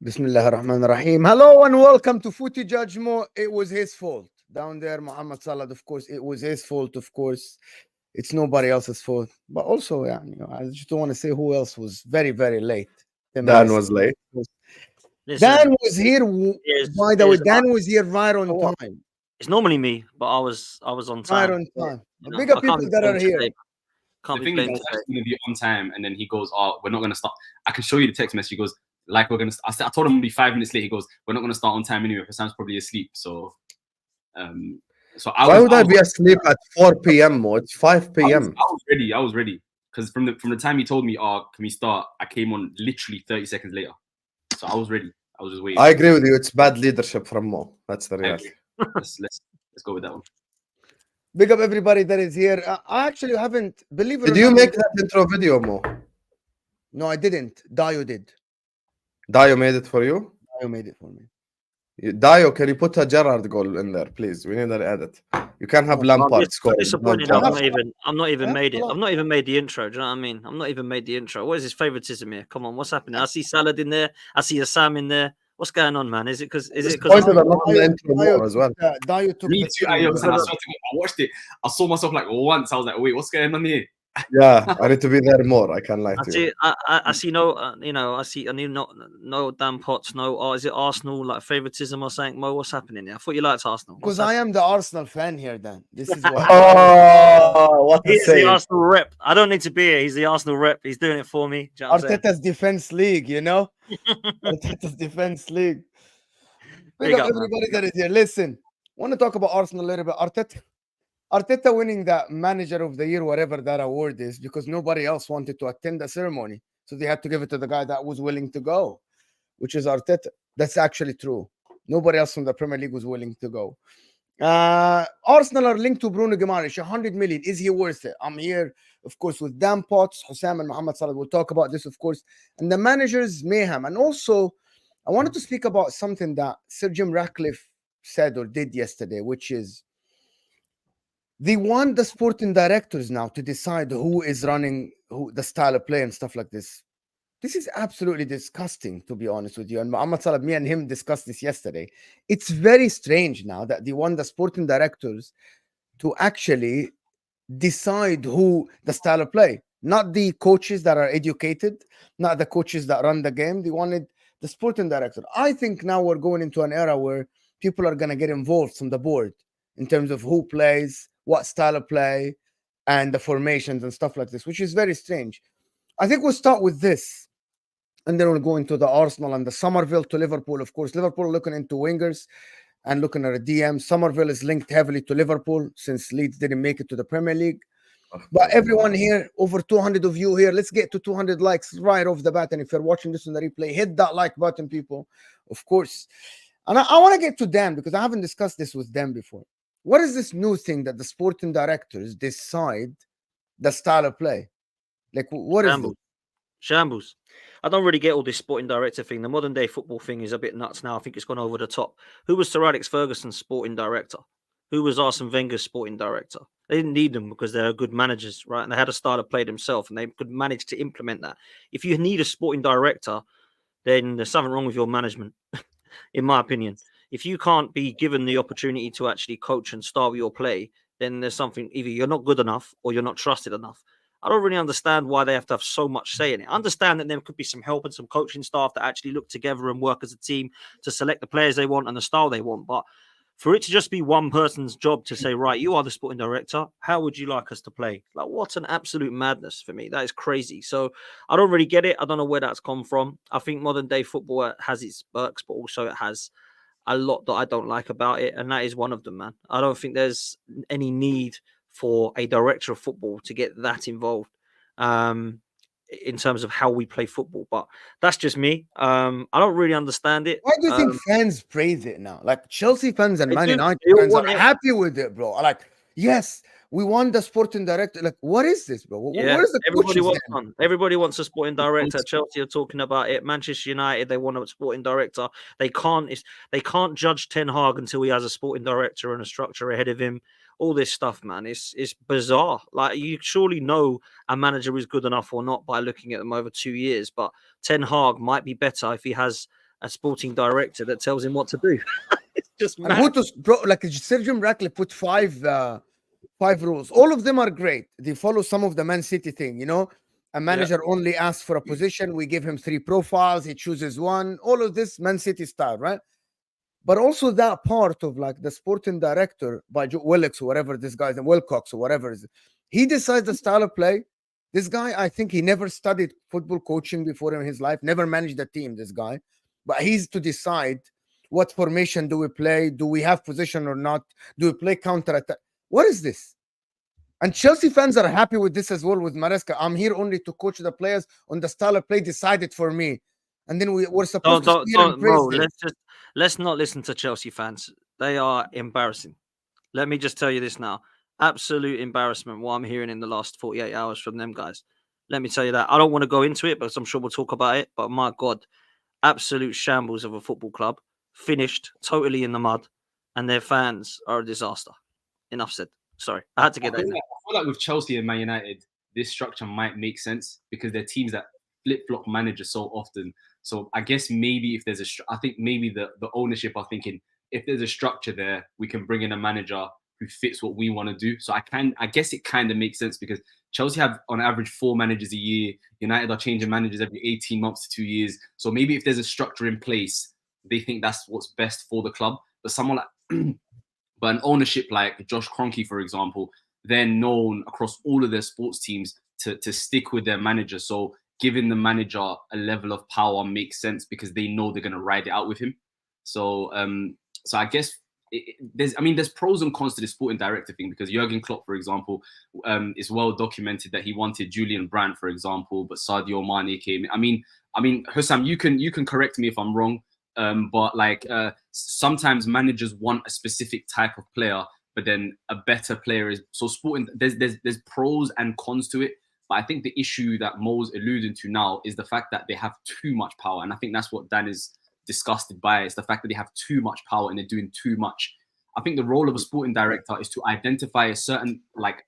Bismillah ar-Rahman ar-Rahim. Hello and welcome to Footy JUDGEMO. It was his fault. Down there, Muhammad Salah, of course, it was his fault, of course. It's nobody else's fault. But also, yeah, I just don't want to say who else was very, very late. Dan was late. Dan was here, by the way, Dan was here right on time. It's normally me, but I was on Right time. on time. You know, Bigger I can't people be that are blamed here. today. Can't The be thing is, blamed I was today. actually going to be on time, and then he goes, "Oh, we're not going to start." I can show you the text message. He goes, "Like we're going to." I told him we'll be 5 minutes late. He goes, "We're not going to start on time anyway. Sam's probably asleep." So Why would I be asleep at 4 p.m. Mo? It's 5 p.m. I was ready because from the time he told me, "Oh, can we start?" I came on literally 30 seconds later. So I was ready. I was just waiting. I agree with you. It's bad leadership from Mo. That's the reality. Let's go with that one. Big up everybody that is here. I actually haven't, believe it or Did you not, make that intro video, Mo? No, I didn't. Dio did. Dio made it for you? Dio made it for me. Dio, can you put a Gerrard goal in there, please? We need an edit. You can't have Lampard score. I'm disappointed. not I'm not even made it. Gerrard. I've not even made the intro. Do you know what I mean? I'm not even made the intro. What is this favoritism here? Come on, what's happening? I see Salad in there. I see HUSAM in there. What's going on, man? Is it because Disappointed I'm not in the intro more as well. Dio took Me the too. screen, I swear to God, I watched it. I saw myself like once. I was like, "Wait, what's going on here?" Yeah, I need to be there more. I can't lie I to see, you. I see no, I need no Dan Potts, no, is it Arsenal like favoritism or something? Mo, what's happening here? I thought you liked Arsenal. Because I am the Arsenal fan here, Dan. This is what. Oh, what a He's the save. Arsenal rep. I don't need to be here. He's the Arsenal rep. He's doing it for me. Do you know what I'm saying? Arteta's Defense League, you know? Arteta's Defense League. Big Big up up, man. everybody that is here. Listen, want to talk about Arsenal a little bit. Arteta winning that Manager of the Year, whatever that award is, because nobody else wanted to attend the ceremony. So they had to give it to the guy that was willing to go, which is Arteta. That's actually true. Nobody else from the Premier League was willing to go. Arsenal are linked to Bruno Guimaraes, 100 million. Is he worth it? I'm here, of course, with Dan Potts, HUSAM, and Mohamed Salah. We'll talk about this, of course. And the manager's mayhem. And also, I wanted to speak about something that Sir Jim Ratcliffe said or did yesterday, which is they want the sporting directors now to decide who is running the style of play and stuff like this. This is absolutely disgusting, to be honest with you. And Mohamed Salah, me and him discussed this yesterday. It's very strange now that they want the sporting directors to actually decide who the style of play, not the coaches that are educated, not the coaches that run the game. They wanted the sporting director. I think now we're going into an era where people are going to get involved from the board in terms of who plays, what style of play, and the formations and stuff like this, which is very strange. I think we'll start with this, and then we'll go into the Arsenal and the Summerville to Liverpool. Of course, Liverpool looking into wingers and looking at a DM. Summerville is linked heavily to Liverpool since Leeds didn't make it to the Premier League. But everyone here, over 200 of you here, let's get to 200 likes right off the bat. And if you're watching this on the replay, hit that like button, people, of course. And I want to get to Dan because I haven't discussed this with Dan before. What is this new thing that the sporting directors decide the style of play? Like, what is it? Shambles. I don't really get all this sporting director thing. The modern day football thing is a bit nuts now. I think it's gone over the top. Who was Sir Alex Ferguson's sporting director? Who was Arsene Wenger's sporting director? They didn't need them because they're good managers, right? And they had a style of play themselves and they could manage to implement that. If you need a sporting director, then there's something wrong with your management, in my opinion. If you can't be given the opportunity to actually coach and style your play, then there's something, either you're not good enough or you're not trusted enough. I don't really understand why they have to have so much say in it. I understand that there could be some help and some coaching staff that actually look together and work as a team to select the players they want and the style they want. But for it to just be one person's job to say, right, you are the sporting director, how would you like us to play? Like, what an absolute madness for me. That is crazy. So I don't really get it. I don't know where that's come from. I think modern day football has its perks, but also it has a lot that I don't like about it. And that is one of them, man. I don't think there's any need for a director of football to get that involved in terms of how we play football. But that's just me. I don't really understand it. Why do you think fans praise it now? Like Chelsea fans and Man United They all fans are want it. happy with it, bro. Like, yes, we want the sporting director. Like, what is this, bro? Yeah, Where's the everybody coaches wants then? one. Everybody wants a sporting director. Chelsea are talking about it. Manchester United, they want a sporting director. They can't judge Ten Hag until he has a sporting director and a structure ahead of him. All this stuff, man, it's bizarre. Like, you surely know a manager is good enough or not by looking at them over 2 years. But Ten Hag might be better if he has a sporting director that tells him what to do. It's just And mad. who to bro, like Sir Jim Ratcliffe put five rules. All of them are great. They follow some of the Man City thing, you know. A manager only asks for a position. We give him 3 profiles. He chooses one. All of this Man City style, right? But also that part of like the sporting director by Wilcox or whatever this guy's name, Wilcox or whatever is, he decides the style of play. This guy, I think he never studied football coaching before in his life, never managed a team, this guy. But he's to decide what formation do we play? Do we have position or not? Do we play counter attack? What is this? And Chelsea fans are happy with this as well with Maresca. I'm here only to coach the players on the style of play decided for me. And then we're supposed to see and praise bro, them. let's not listen to Chelsea fans. They are embarrassing. Let me just tell you this now. Absolute embarrassment what I'm hearing in the last 48 hours from them guys. Let me tell you that. I don't want to go into it, because I'm sure we'll talk about it. But my God, absolute shambles of a football club, finished totally in the mud, and their fans are a disaster. Enough said. Sorry, I had to get that in there. I feel like with Chelsea and Man United, this structure might make sense because they're teams that flip-flop managers so often. So I guess maybe if there's I think maybe the ownership are thinking, if there's a structure there, we can bring in a manager who fits what we want to do. So I guess it kind of makes sense because Chelsea have on average 4 managers a year. United are changing managers every 18 months to 2 years. So maybe if there's a structure in place, they think that's what's best for the club. But someone like, but an ownership like Josh Kroenke, for example, they're known across all of their sports teams to stick with their manager. So giving the manager a level of power makes sense because they know they're going to ride it out with him. So, so I guess there's pros and cons to the sporting director thing because Jurgen Klopp, for example, is well documented that he wanted Julian Brandt, for example, but Sadio Mane came in. I mean, Husam, you can correct me if I'm wrong, but like sometimes managers want a specific type of player, but then a better player is so sporting. There's pros and cons to it. But I think the issue that Mo's alluding to now is the fact that they have too much power. And I think that's what Dan is disgusted by. It's the fact that they have too much power and they're doing too much. I think the role of a sporting director is to identify a certain, like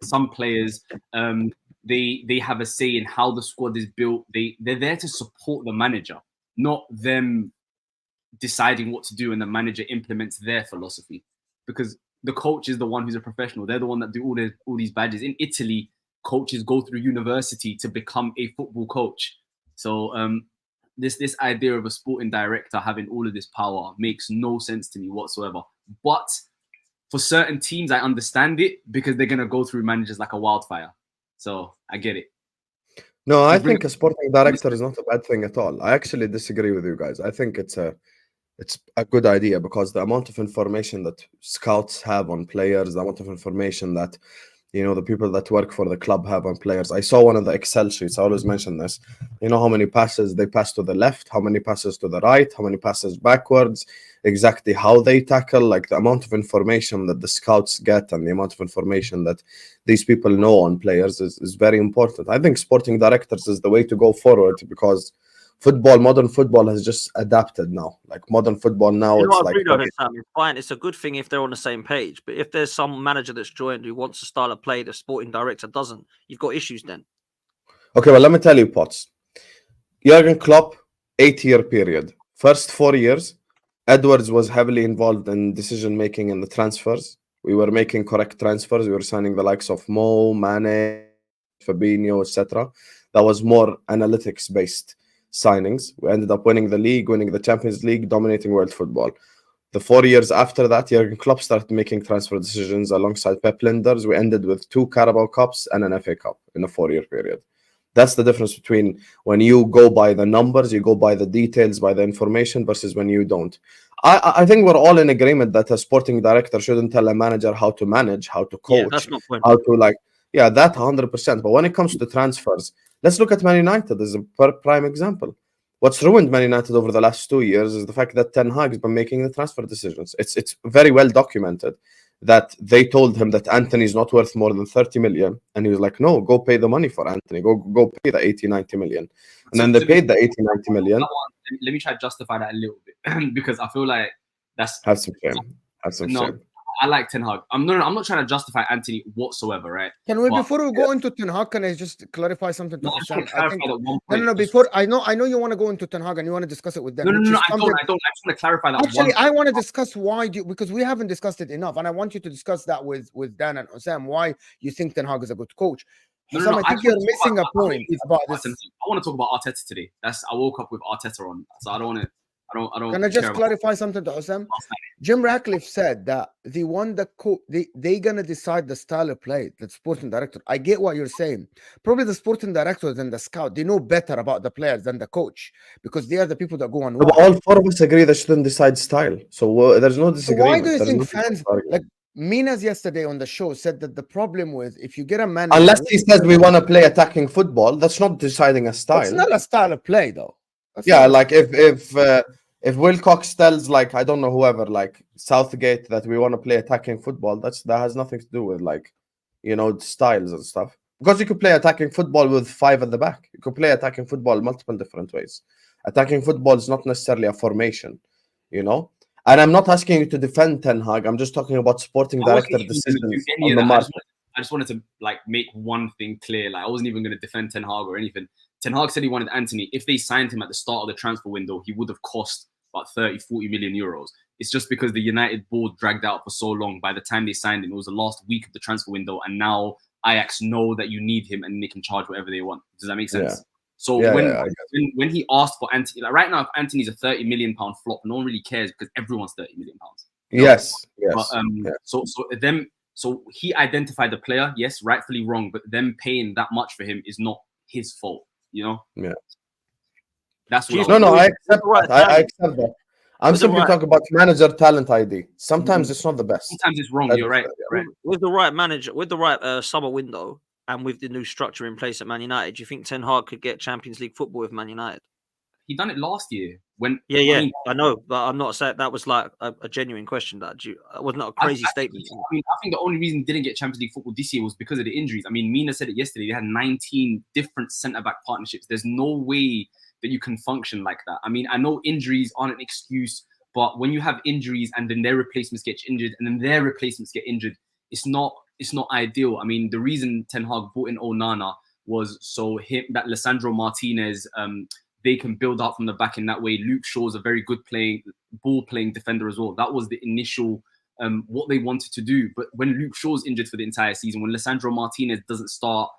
some players, they have a say in how the squad is built. They're there to support the manager, not them deciding what to do and the manager implements their philosophy. Because the coach is the one who's a professional. They're the one that do all these badges. In Italy, coaches go through university to become a football coach. So this idea of a sporting director having all of this power makes no sense to me whatsoever. But for certain teams, I understand it because they're going to go through managers like a wildfire. So I get it. No, I think a sporting director is not a bad thing at all. I actually disagree with you guys. I think it's a good idea because the amount of information that scouts have on players, the amount of information that the people that work for the club have on players. I saw one of the Excel sheets. I always mention this. You know how many passes they pass to the left, how many passes to the right, how many passes backwards, exactly how they tackle, like the amount of information that the scouts get and the amount of information that these people know on players is very important. I think sporting directors is the way to go forward because modern football has just adapted now. Like modern football now, it's like it's fine. It's a good thing if they're on the same page. But if there's some manager that's joined who wants a style of play, the sporting director doesn't, you've got issues then. Okay, well, let me tell you, Potts. Jurgen Klopp, 8-year period. First 4 years, Edwards was heavily involved in decision-making in the transfers. We were making correct transfers. We were signing the likes of Mo, Mane, Fabinho, etc. That was more analytics-based signings. We ended up winning the league, winning the Champions League, dominating world football. The 4 years after that, Jurgen Klopp started making transfer decisions alongside Pep Linders. We ended with 2 Carabao Cups and an FA Cup in a 4-year period. That's the difference between when you go by the numbers, you go by the details, by the information, versus when you don't. I think we're all in agreement that a sporting director shouldn't tell a manager how to manage, how to coach, that's not point. how to that 100%. But when it comes to transfers, let's look at Man United as a prime example. What's ruined Man United over the last 2 years is the fact that Ten Hag has been making the transfer decisions. It's very well documented that they told him that Anthony is not worth more than 30 million. And he was like, no, go pay the money for Anthony. Go pay the 80, 90 million. And then they paid the 80, 90 million. Let me try to justify that a little bit because I feel like that's... Have some shame. Have some shame. I like Ten Hag. I'm not trying to justify Anthony whatsoever, right? Can we, But- before we go into Ten Hag, can I just clarify something to No, I just Hussam? want to clarify that one point. No. Before I know you want to go into Ten Hag and you want to discuss it with them. No, which is I something- don't. I just want to clarify that. Actually, one I want to discuss why because we haven't discussed it enough, and I want you to discuss that with Dan and Hussam. Why you think Ten Hag is a good coach? Hussam, I think you're missing a point about this. I want to talk about Arteta today. I woke up with Arteta on, so I don't want to. I don't. Can I just care about- clarify something to Hussam? Jim Ratcliffe said that they gonna decide the style of play, the sporting director. I get what you're saying. Probably the sporting director and the scout, they know better about the players than the coach because they are the people that go on. But all four of us agree they shouldn't decide style. So there's no So disagreement. why do you There's think no fans argument. like Minas yesterday on the show said that the problem with if you get a manager, Unless he says we want to play attacking football, that's not deciding a style. it's not a style of play though. That's Yeah, not- like if Wilcox tells like I don't know whoever like Southgate that we want to play attacking football, that has nothing to do with like styles and stuff. Because you could play attacking football with 5 at the back. You could play attacking football multiple different ways. Attacking football is not necessarily a formation, And I'm not asking you to defend Ten Hag. I'm just talking about sporting I wasn't director even gonna do decisions any on of the that. market. I just wanted to like make one thing clear. Like I wasn't even going to defend Ten Hag or anything. Ten Hag said he wanted Anthony. If they signed him at the start of the transfer window, he would have cost about 30-40 million euros. It's just because the United board dragged out for so long. By the time they signed him, it was the last week of the transfer window, and now Ajax know that you need him and they can charge whatever they want. Does that make sense? Yeah. So Yeah, when he asked for Anthony, like right now, if Anthony's a 30 million pound flop, no one really cares because everyone's 30 million pounds. Yes. But, so he identified the player, yes, rightfully wrong, but them paying that much for him is not his fault, Yeah. That's what No, I accept that. I accept that. I'm simply talking about manager talent ID. Sometimes it's not the best. Sometimes it's wrong. You're right. With the right manager, with the right summer window, and with the new structure in place at Man United, do you think Ten Hag could get Champions League football with Man United? He done it last year. I know, but I'm not saying that was like a genuine question. That was not a crazy statement. I think the only reason he didn't get Champions League football this year was because of the injuries. I mean, Mina said it yesterday. They had 19 different centre-back partnerships. There's no way that you can function like that. I mean, I know injuries aren't an excuse, but when you have injuries and then their replacements get injured and then their replacements get injured, it's not ideal. I mean, the reason Ten Hag brought in Onana was so that Lisandro Martinez, they can build up from the back in that way. Luke Shaw's a very good ball-playing defender as well. That was the initial what they wanted to do. But when Luke Shaw's injured for the entire season, when Lisandro Martinez doesn't start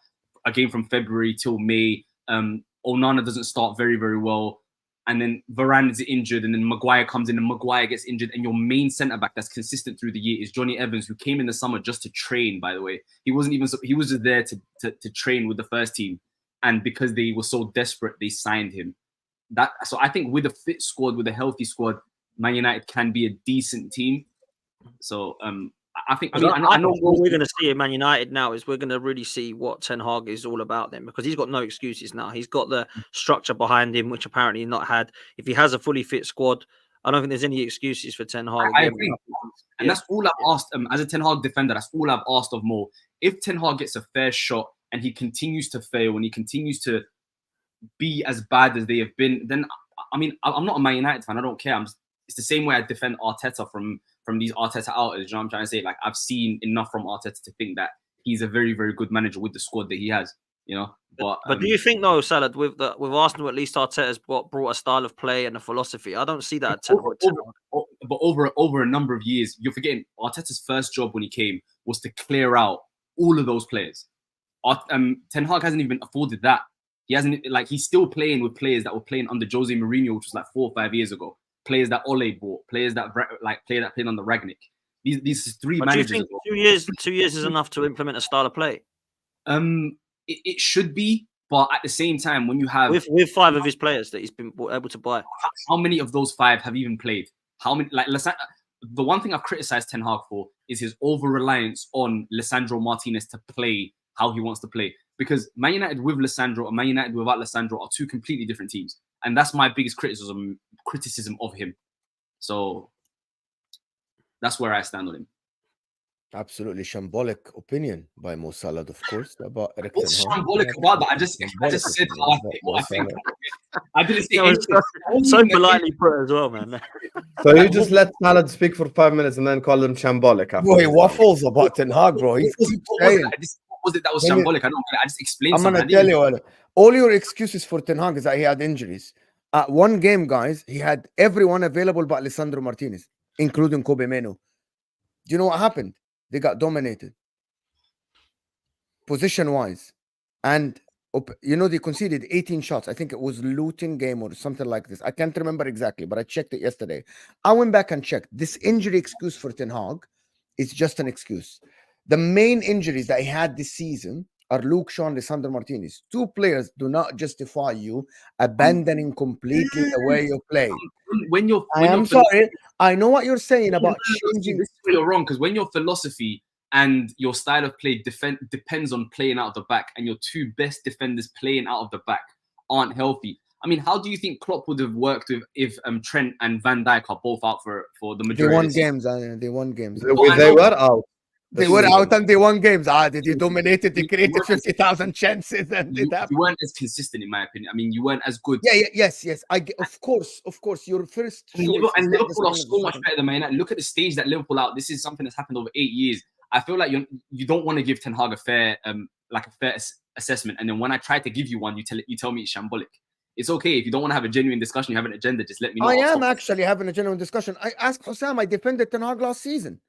a game from February till May, Onana doesn't start very, very well. And then Varane is injured, and then Maguire comes in, and Maguire gets injured, and your main centre-back that's consistent through the year is Johnny Evans, who came in the summer just to train, by the way. He was just there to train with the first team. And because they were so desperate, they signed him. So I think with a fit squad, with a healthy squad, Man United can be a decent team. So I know what we're going to see in Man United now is we're going to really see what Ten Hag is all about then, because he's got no excuses now. He's got the structure behind him, which apparently he's not had. If he has a fully fit squad, I don't think there's any excuses for Ten Hag. I agree. And that's all I've asked. As a Ten Hag defender, that's all I've asked of Mo. If Ten Hag gets a fair shot and he continues to fail and he continues to be as bad as they have been, then I mean, I'm not a Man United fan. I don't care. It's the same way I defend Arteta from these Arteta outers. You know what I'm trying to say? Like, I've seen enough from Arteta to think that he's a very, very good manager with the squad that he has. But do you think though, Salad, with Arsenal, at least Arteta's brought a style of play and a philosophy? I don't see that at Ten Hag. But over a number of years, you're forgetting Arteta's first job when he came was to clear out all of those players. Ten Hag hasn't even afforded that. He hasn't, like, he's still playing with players that were playing under Jose Mourinho, which was like 4 or 5 years ago. Players that Ole bought, players that played on the Ragnick. These three managers. Do you think 2 years is enough to implement a style of play? It should be, but at the same time, when you have with 5 of his players that he's been able to buy, how many of those 5 have even played? How many? Like, the one thing I've criticized Ten Hag for is his over reliance on Lisandro Martinez to play how he wants to play. Because Man United with Lisandro and Man United without Lisandro are 2 completely different teams, and that's my biggest criticism of him. So that's where I stand on him. Absolutely shambolic opinion by Mo Salah, of course, about Erik Ten What's Hag. shambolic about that? I just Shambolic said opinion how I about think Mo what I think. Salah. I didn't say That was anything. I wasn't so even against politely put as well, man. So you just let Salah speak for 5 minutes and then call him shambolic after Boy, he's done. waffles about Ten Hag, bro. He's What keep was it? saying. What was it that was When you- shambolic? I don't get it. I just explained I'm something. gonna tell you what. All your excuses for Ten Hag is that he had injuries. At one game, guys, he had everyone available but Alessandro Martinez, including Kobe Meno. Do you know what happened? They got dominated position-wise, and they conceded 18 shots. I think it was Luton game or something like this. I can't remember exactly, but I checked it yesterday. I went back and checked. This injury excuse for Ten Hag is just an excuse. The main injuries that he had this season are Luke Shaw and Alessandro Martinez. Two players do not justify you abandoning completely the way you play. When you're, I am sorry. I know what you're saying about changing. This is where you're wrong, because when your philosophy and your style of play depends on playing out of the back, and your two best defenders playing out of the back aren't healthy. I mean, how do you think Klopp would have worked with if Trent and Van Dijk are both out for the They majority? won of the season? games. They won games. They were out. They were out and they won games. They dominated. They created 50,000 chances, and it happened. You weren't as consistent, in my opinion. I mean, you weren't as good. Yes. Of course. Your first choice. And Liverpool are so much better than Man United. Look at the stage that Liverpool out. This is something that's happened over 8 years. I feel like you don't want to give Ten Hag a fair assessment, and then when I try to give you one, you tell me it's shambolic. It's okay if you don't want to have a genuine discussion. You have an agenda. Just let me know. I am actually having a genuine discussion. I asked Husam. I defended Ten Hag last season.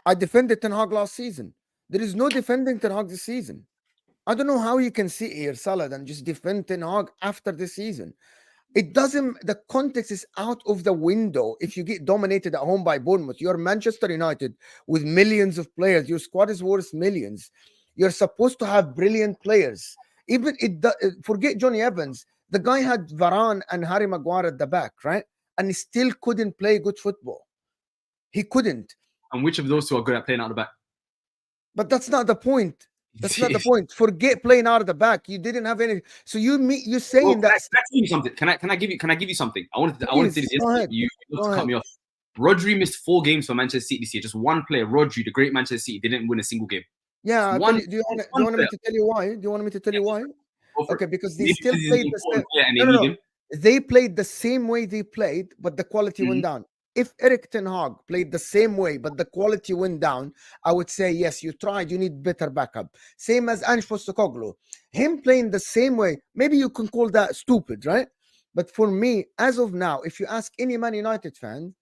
There is no defending Ten Hag this season. I don't know how you can sit here, Salah, and just defend Ten Hag after the season. It doesn't. The context is out of the window. If you get dominated at home by Bournemouth, you're Manchester United with millions of players. Your squad is worth millions. You're supposed to have brilliant players. Even forget Johnny Evans. The guy had Varane and Harry Maguire at the back, right? And he still couldn't play good football. He couldn't. And which of those two are good at playing out the back? But that's not the point. That's not the point. Forget playing out of the back. You didn't have any. So you're saying that. Can I give you something? Can I give you something? I wanted to say this yesterday. You cut me off. Rodri missed 4 games for Manchester City this year. Just one player, Rodri, the great Manchester City, didn't win a single game. Yeah. Do you want me to tell you why? Do you want me to tell you why? Okay, because they still played the same. No. They played the same way they played, but the quality went down. If Erik Ten Hag played the same way, but the quality went down, I would say, yes, you tried. You need better backup. Same as Ange Postecoglou. Him playing the same way, maybe you can call that stupid, right? But for me, as of now, if you ask any Man United fan,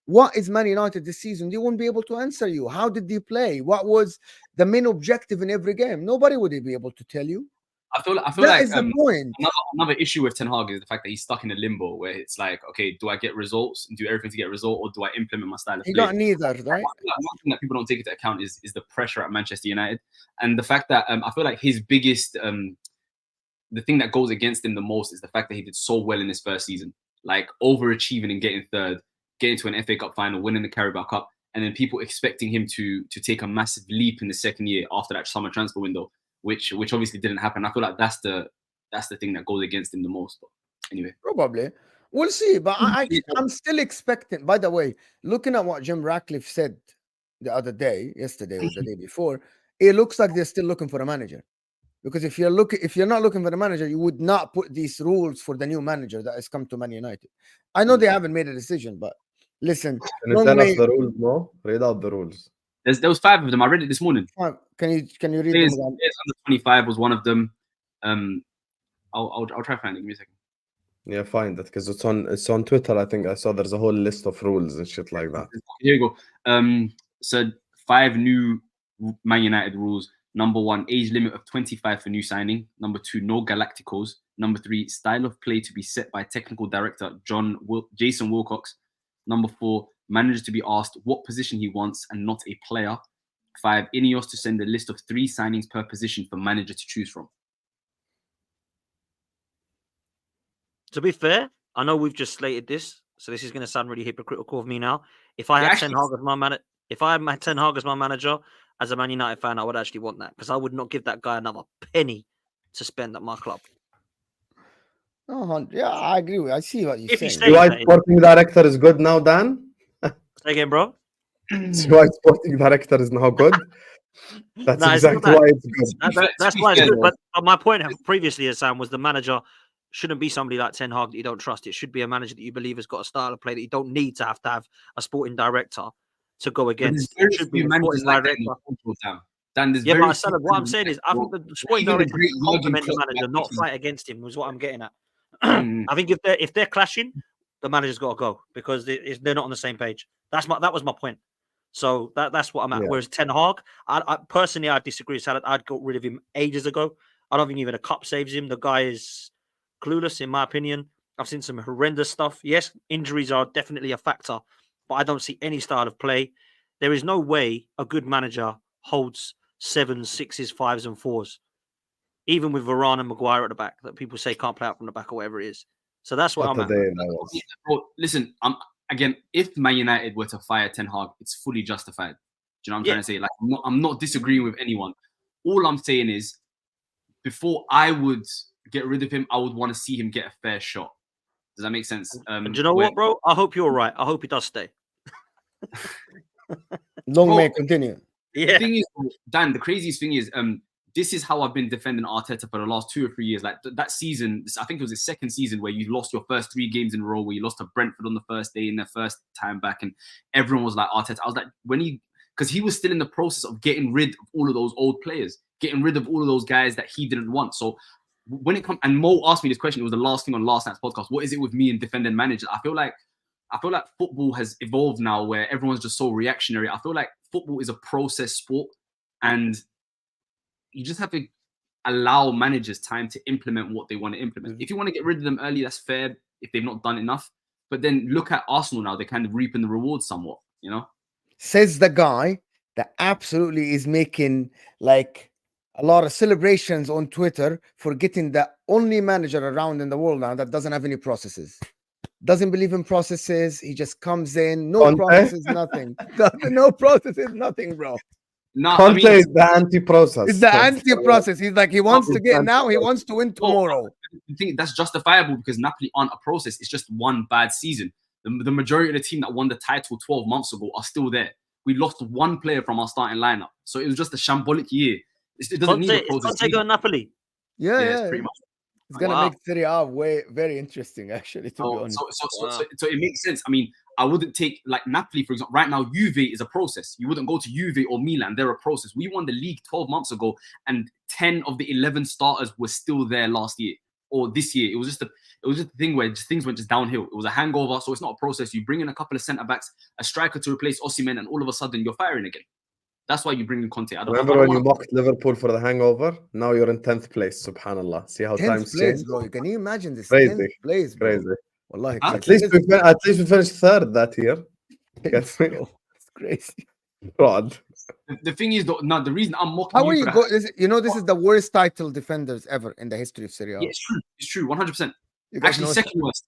what is Man United this season, they won't be able to answer you. How did they play? What was the main objective in every game? Nobody would be able to tell you. I feel like the point. Another issue with Ten Hag is the fact that he's stuck in a limbo where it's like, okay, do I get results and do everything to get a result, or do I implement my style of play? He got neither, right? One thing that people don't take into account is the pressure at Manchester United, and the fact that I feel like his biggest the thing that goes against him the most is the fact that he did so well in his first season, like overachieving and getting third, getting to an FA Cup final, winning the Carabao Cup, and then people expecting him to take a massive leap in the second year after that summer transfer window. Which obviously didn't happen. I feel like that's the thing that goes against him the most. But anyway, probably we'll see. But I'm still expecting. By the way, looking at what Jim Ratcliffe said the other day, yesterday or the day before, it looks like they're still looking for a manager. Because if you're not looking for a manager, you would not put these rules for the new manager that has come to Man United. I know they haven't made a decision, but listen. Can you tell us the rules, Mo? Read out the rules. There was 5 of them. I read it this morning. Can you read them? Under 25 was one of them. I'll try to find it. Give me a second. Yeah, find it because it's on Twitter. I think I saw there's a whole list of rules and shit like that. Here you go. So 5 new Man United rules. Number 1, age limit of 25 for new signing. Number 2, no Galacticos. Number 3, style of play to be set by technical director Jason Wilcox. Number 4, manager to be asked what position he wants and not a player. 5, Ineos to send a list of 3 signings per position for manager to choose from. To be fair, I know we've just slated this, so this is going to sound really hypocritical of me now. If I had Ten Hag as my manager, as a Man United fan, I would actually want that, because I would not give that guy another penny to spend at my club. Oh, yeah, I agree with you. I see what you're saying. The white sporting director is good now, Dan? Say again, bro. So why sporting director is now good? That's No, it's not exactly that. why it's good. That's why it's good. But my point previously, Sam, was the manager shouldn't be somebody like Ten Hag that you don't trust. It should be a manager that you believe has got a style of play that you don't need to have a sporting director to go against. It should be a sporting director. Dan, there's Yeah, very but Salah, what I'm saying is, I think the sporting even the director great should Jurgen compliment the Klopp, manager, like, not he's- fight against him. Was what I'm getting at. Mm. I think if they're clashing, the manager's got to go because they're not on the same page. That was my point. So that's what I'm at. Yeah. Whereas Ten Hag, I personally, I disagree with Salah. I'd got rid of him ages ago. I don't think even a cup saves him. The guy is clueless, in my opinion. I've seen some horrendous stuff. Yes, injuries are definitely a factor, but I don't see any style of play. There is no way a good manager holds 7s, 6s, 5s, and 4s, even with Varane and Maguire at the back, that people say can't play out from the back or whatever it is. So that's what I'm at. Bro, listen, again, if Man United were to fire Ten Hag, it's fully justified. Do you know what I'm trying to say? Like, I'm not disagreeing with anyone. All I'm saying is, before I would get rid of him, I would want to see him get a fair shot. Does that make sense? And do you know what, bro? I hope you're right. I hope he does stay. Long may it continue. Yeah. The thing is, Dan, the craziest thing is, this is how I've been defending Arteta for the last 2 or 3 years. Like that season, I think it was his second season where you lost your first 3 games in a row, where you lost to Brentford on the first day in their first time back, and everyone was like Arteta. I was like, because he was still in the process of getting rid of all of those old players, getting rid of all of those guys that he didn't want. So when it comes, and Mo asked me this question, it was the last thing on last night's podcast. What is it with me and defending managers? I feel like football has evolved now where everyone's just so reactionary. I feel like football is a process sport, and you just have to allow managers time to implement what they want to implement. If you want to get rid of them early, that's fair if they've not done enough. But then look at Arsenal now; they're kind of reaping the rewards somewhat, you know? Says the guy that absolutely is making like a lot of celebrations on Twitter for getting the only manager around in the world now that doesn't have any processes. Doesn't believe in processes. He just comes in, no processes, nothing. No processes, nothing, bro. No, Conte is the anti-process. It's the anti-process. He's like, he wants to get now, he wants to win tomorrow. I think that's justifiable because Napoli aren't a process. It's just one bad season. The majority of the team that won the title 12 months ago are still there. We lost one player from our starting lineup. So it was just a shambolic year. It doesn't need a process. Conte going Napoli? Yeah. Pretty much. It's going to make Serie A very interesting, actually, to be honest. So it makes sense. I mean, I wouldn't take, like, Napoli, for example. Right now, Juve is a process. You wouldn't go to Juve or Milan. They're a process. We won the league 12 months ago, and 10 of the 11 starters were still there last year or this year. It was just a thing where things went just downhill. It was a hangover, so it's not a process. You bring in a couple of centre-backs, a striker to replace Osimhen, and all of a sudden, you're firing again. That's why you bring in Conte. Remember when you mocked Liverpool for the hangover? Now you're in 10th place, subhanallah. See how times change? Bro. Can you imagine this? Crazy. 10th place, bro. Crazy. Wallahi, at least we finished 3rd that year. It's crazy. God. The thing is, the reason I'm mocking how are you go? This is the worst title defenders ever in the history of Serie A. Yeah, it's true, 100%. Actually, second worst.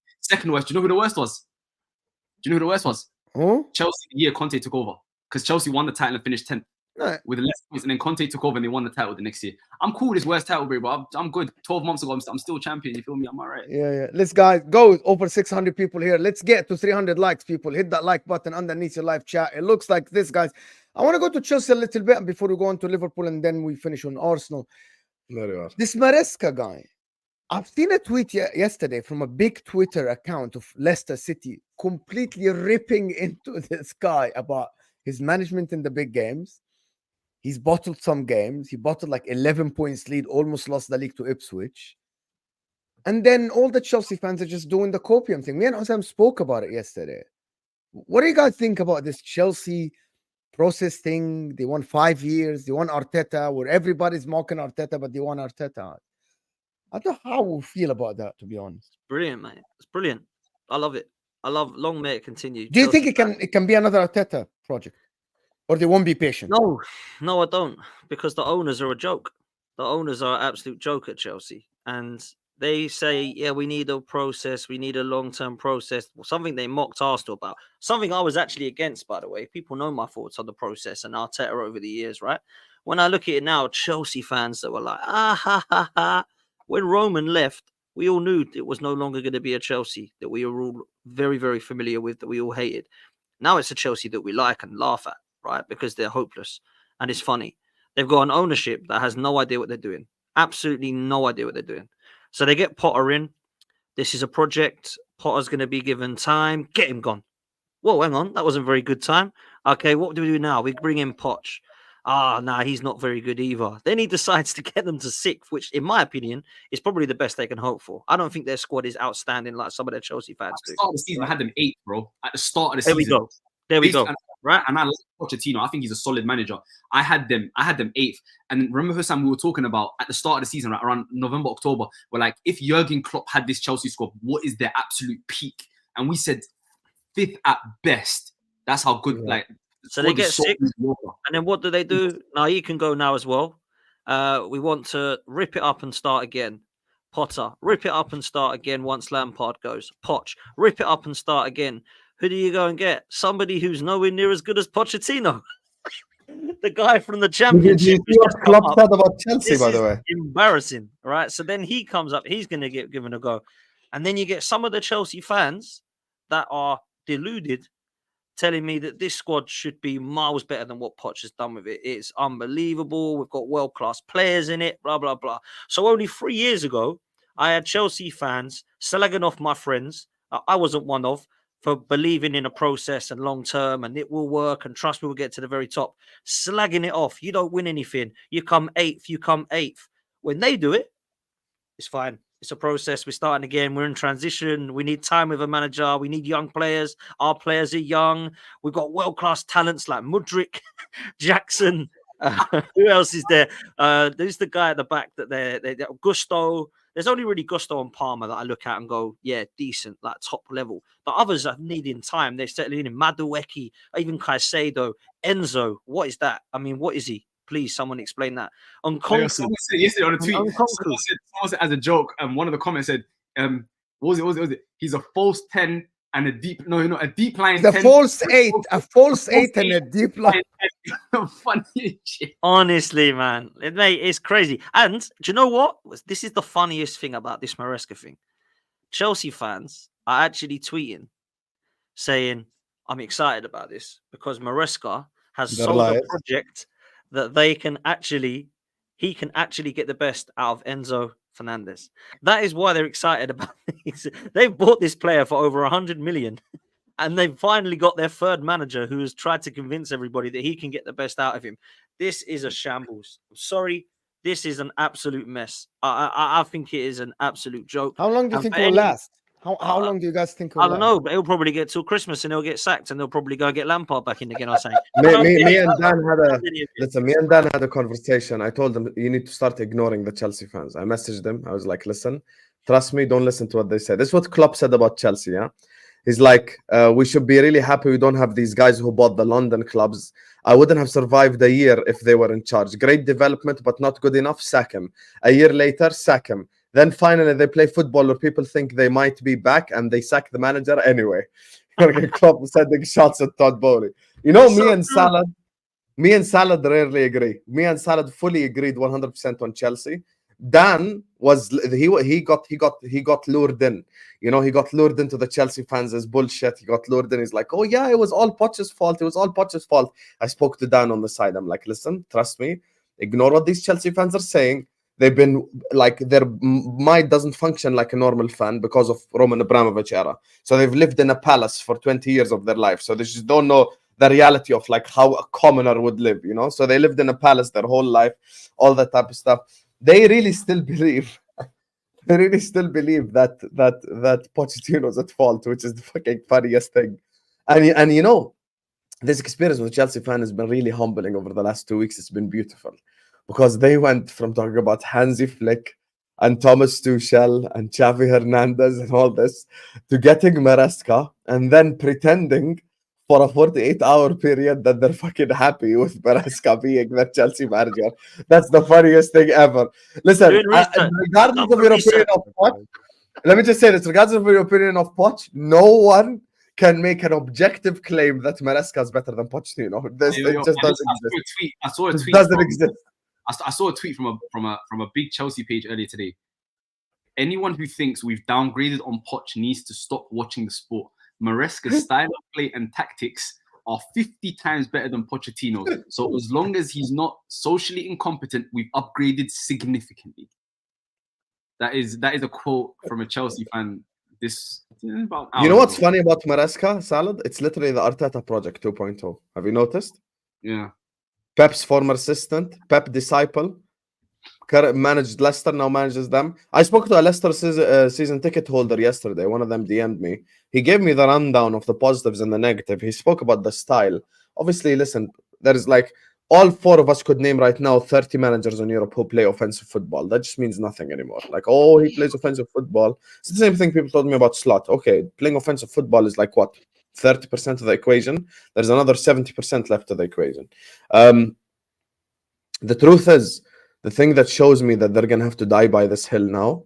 Do you know who the worst was? Who? Chelsea, the year Conte took over, because Chelsea won the title and finished 10th. Right. With less points, and then Conte took over and they won the title the next year. I'm cool with this worst title, bro. I'm good. 12 months ago, I'm still champion. You feel me? I'm all right. Yeah. Let's, guys, go over 600 people here. Let's get to 300 likes, people. Hit that like button underneath your live chat. It looks like this, guys. I want to go to Chelsea a little bit before we go on to Liverpool, and then we finish on Arsenal. There you are. This Maresca guy. I've seen a tweet yesterday from a big Twitter account of Leicester City completely ripping into this guy about his management in the big games. He's bottled some games. He bottled like 11 points lead, almost lost the league to Ipswich. And then all the Chelsea fans are just doing the copium thing. Me and HUSAM spoke about it yesterday. What do you guys think about this Chelsea process thing? They won 5 years. They won Arteta, where everybody's mocking Arteta, but they won Arteta. I don't know how we feel about that, to be honest. Brilliant, mate. It's brilliant. I love it. I love long may it continue. Do you think it can be another Arteta project? Or they won't be patient? No, I don't. Because the owners are a joke. The owners are an absolute joke at Chelsea. And they say, yeah, we need a process. We need a long-term process. Something they mocked Arsenal about. Something I was actually against, by the way. People know my thoughts on the process and Arteta over the years, right? When I look at it now, Chelsea fans that were like, ha. When Roman left, we all knew it was no longer going to be a Chelsea that we were all very, very familiar with, that we all hated. Now it's a Chelsea that we like and laugh at, right? Because they're hopeless and it's funny. They've got an ownership that has no idea what they're doing. Absolutely no idea what they're doing. So they get Potter in. This is a project. Potter's going to be given time. Get him gone. Whoa, hang on. That wasn't very good time. Okay, what do we do now? We bring in Poch. Nah, he's not very good either. Then he decides to get them to 6th, which, in my opinion, is probably the best they can hope for. I don't think their squad is outstanding like some of their Chelsea fans do. At the start of the season, I had them 8th, bro. At the start of the There season. we go. There we go. Right, and I like Pochettino. I think he's a solid manager. I had them 8th. And remember, Husam, we were talking about at the start of the season, right, around November, October, we're like, if Jurgen Klopp had this Chelsea squad, what is their absolute peak? And we said 5th at best. That's how good. Yeah. Like, so they get 6th, and then what do? Now you can go now as well. We want to rip it up and start again. Potter, rip it up and start again once Lampard goes. Poch, rip it up and start again. Who do you go and get? Somebody who's nowhere near as good as Pochettino. The guy from the Championship. Did you see what Klopp said about Chelsea, by the way? Embarrassing, right? So then he comes up, he's going to get given a go. And then you get some of the Chelsea fans that are deluded, telling me that this squad should be miles better than what Poch has done with it. It's unbelievable. We've got world-class players in it, blah, blah, blah. So only 3 years ago, I had Chelsea fans slagging off my friends. I wasn't one of, for believing in a process and long-term and it will work and trust me, we'll get to the very top. Slagging it off. You don't win anything. You come 8th. When they do it, it's fine. It's a process. We're starting again. We're in transition. We need time with a manager. We need young players. Our players are young. We've got world-class talents like Mudryk, Jackson. Who else is there? There's the guy at the back that they're Gusto. There's only really Gusto and Palmer that I look at and go, yeah, decent, like top level. The others are needing time. They're settling in. Madueke, even Caicedo, Enzo. What is that? I mean, what is he? Please, someone explain that. Someone said yesterday on a tweet, someone said as a joke, one of the comments said, what was it? He's a false 10 and a deep, a deep line. The 10, false 8, a false 8 and a deep line. Funny shit. Honestly, man, mate, it's crazy. And do you know what? This is the funniest thing about this Maresca thing. Chelsea fans are actually tweeting, saying, I'm excited about this because Maresca has sold a project that he can actually get the best out of Enzo Fernandez. That is why they're excited about this. They've bought this player for over 100 million and they've finally got their third manager who has tried to convince everybody that he can get the best out of him. This is a shambles. I'm sorry. This is an absolute mess. I think it is an absolute joke. How long do you think it will last? How long do you guys think? I don't know, but he'll probably get till Christmas and he'll get sacked and they'll probably go get Lampard back in again. I say. Me and Dan had a conversation. I told them you need to start ignoring the Chelsea fans. I messaged them. I was like, listen, trust me, don't listen to what they say. This is what Klopp said about Chelsea. Yeah, he's like, we should be really happy we don't have these guys who bought the London clubs. I wouldn't have survived a year if they were in charge. Great development, but not good enough. Sack him. A year later, sack him. Then finally they play football where people think they might be back and they sack the manager anyway. Klopp sending shots at Todd Bowley. You know, me and Salad rarely agree. Me and Salad fully agreed 100% on Chelsea. Dan was he got lured in. You know, he got lured into the Chelsea fans as bullshit. He got lured in. He's like, oh yeah, it was all Poch's fault. It was all Poch's fault. I spoke to Dan on the side. I'm like, listen, trust me, ignore what these Chelsea fans are saying. They've been like, their mind doesn't function like a normal fan because of Roman Abramovich era. So they've lived in a palace for 20 years of their life. So they just don't know the reality of like how a commoner would live, you know? So they lived in a palace their whole life, all that type of stuff. They really still believe, that Pochettino's at fault, which is the fucking funniest thing. And you know, this experience with Chelsea fan has been really humbling over the last 2 weeks. It's been beautiful. Because they went from talking about Hansi Flick and Thomas Tuchel and Xavi Hernandez and all this to getting Maresca and then pretending for a 48-hour period that they're fucking happy with Maresca being the Chelsea manager. That's the funniest thing ever. Listen, regardless of your opinion of Poch, let me just say this, regardless of your opinion of Poch, no one can make an objective claim that Maresca is better than Pochettino. It just doesn't exist. I saw a tweet. It doesn't exist. I saw a tweet from a big Chelsea page earlier today. Anyone who thinks we've downgraded on Poch needs to stop watching the sport. Maresca's style of play and tactics are 50 times better than Pochettino's. So as long as he's not socially incompetent, we've upgraded significantly. That is a quote from a Chelsea fan. You know what's funny about Maresca, Salad? It's literally the Arteta project 2.0. Have you noticed? Yeah. Pep's former assistant, Pep disciple, managed Leicester, now manages them. I spoke to a Leicester season ticket holder yesterday. One of them DM'd me. He gave me the rundown of the positives and the negative. He spoke about the style. Obviously, listen, there's like all four of us could name right now 30 managers in Europe who play offensive football. That just means nothing anymore. Like, oh, he plays offensive football. It's the same thing people told me about Slot. Okay, playing offensive football is like what? 30% of the equation. There's another 70% left of the equation. The truth is, the thing that shows me that they're going to have to die by this hill now,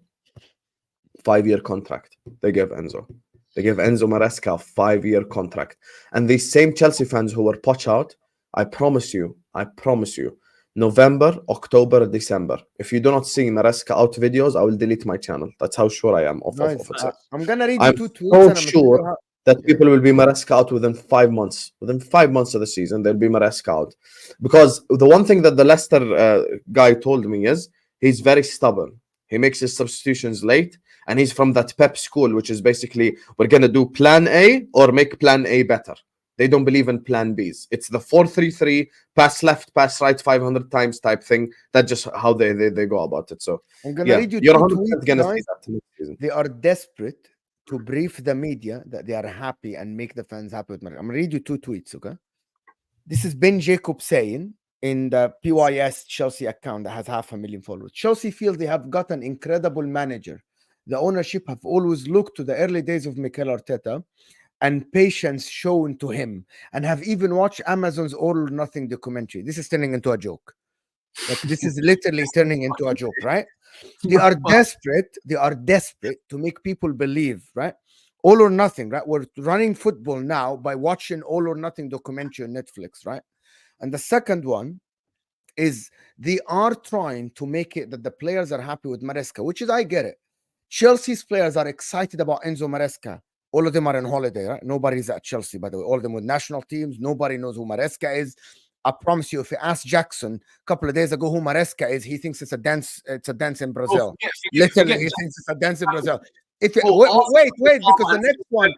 5-year contract. They gave Enzo. They gave Enzo Maresca a 5-year contract. And these same Chelsea fans who were Poch out, I promise you, November, October, December, if you do not see Maresca out videos, I will delete my channel. That's how sure I am of it. I'm going to read I'm you 2 tweets. So sure that people will be Maresca out within 5 months. Within 5 months of the season, they'll be Maresca out. Because the one thing that the Leicester guy told me is he's very stubborn. He makes his substitutions late, and he's from that Pep school, which is basically we're going to do plan A or make plan A better. They don't believe in plan Bs. It's the 4-3-3, pass left, pass right 500 times type thing. That's just how they go about it. So I'm going to read you you're 2 100% going to see tweets, that next season. They are desperate to brief the media that they are happy and make the fans happy with Maresca. I'm going to read you 2 tweets, okay? This is Ben Jacob saying in the PYS Chelsea account that has 500,000 followers. Chelsea feels they have got an incredible manager. The ownership have always looked to the early days of Mikel Arteta and patience shown to him, and have even watched Amazon's All or Nothing documentary. This is turning into a joke. Like, this is literally turning into a joke, right? They are desperate to make people believe, right? All or Nothing, right? We're running football now by watching All or Nothing documentary on Netflix, right? And the second one is they are trying to make it that the players are happy with Maresca, which is, I get it. Chelsea's players are excited about Enzo Maresca. All of them are on holiday, right? Nobody's at Chelsea, by the way. All of them with national teams. Nobody knows who Maresca is. I promise you, if you ask Jackson a couple of days ago who Maresca is, he thinks it's a dance. It's a dance in Brazil. Literally, he thinks it's a dance in Brazil. If it, wait, because the next one,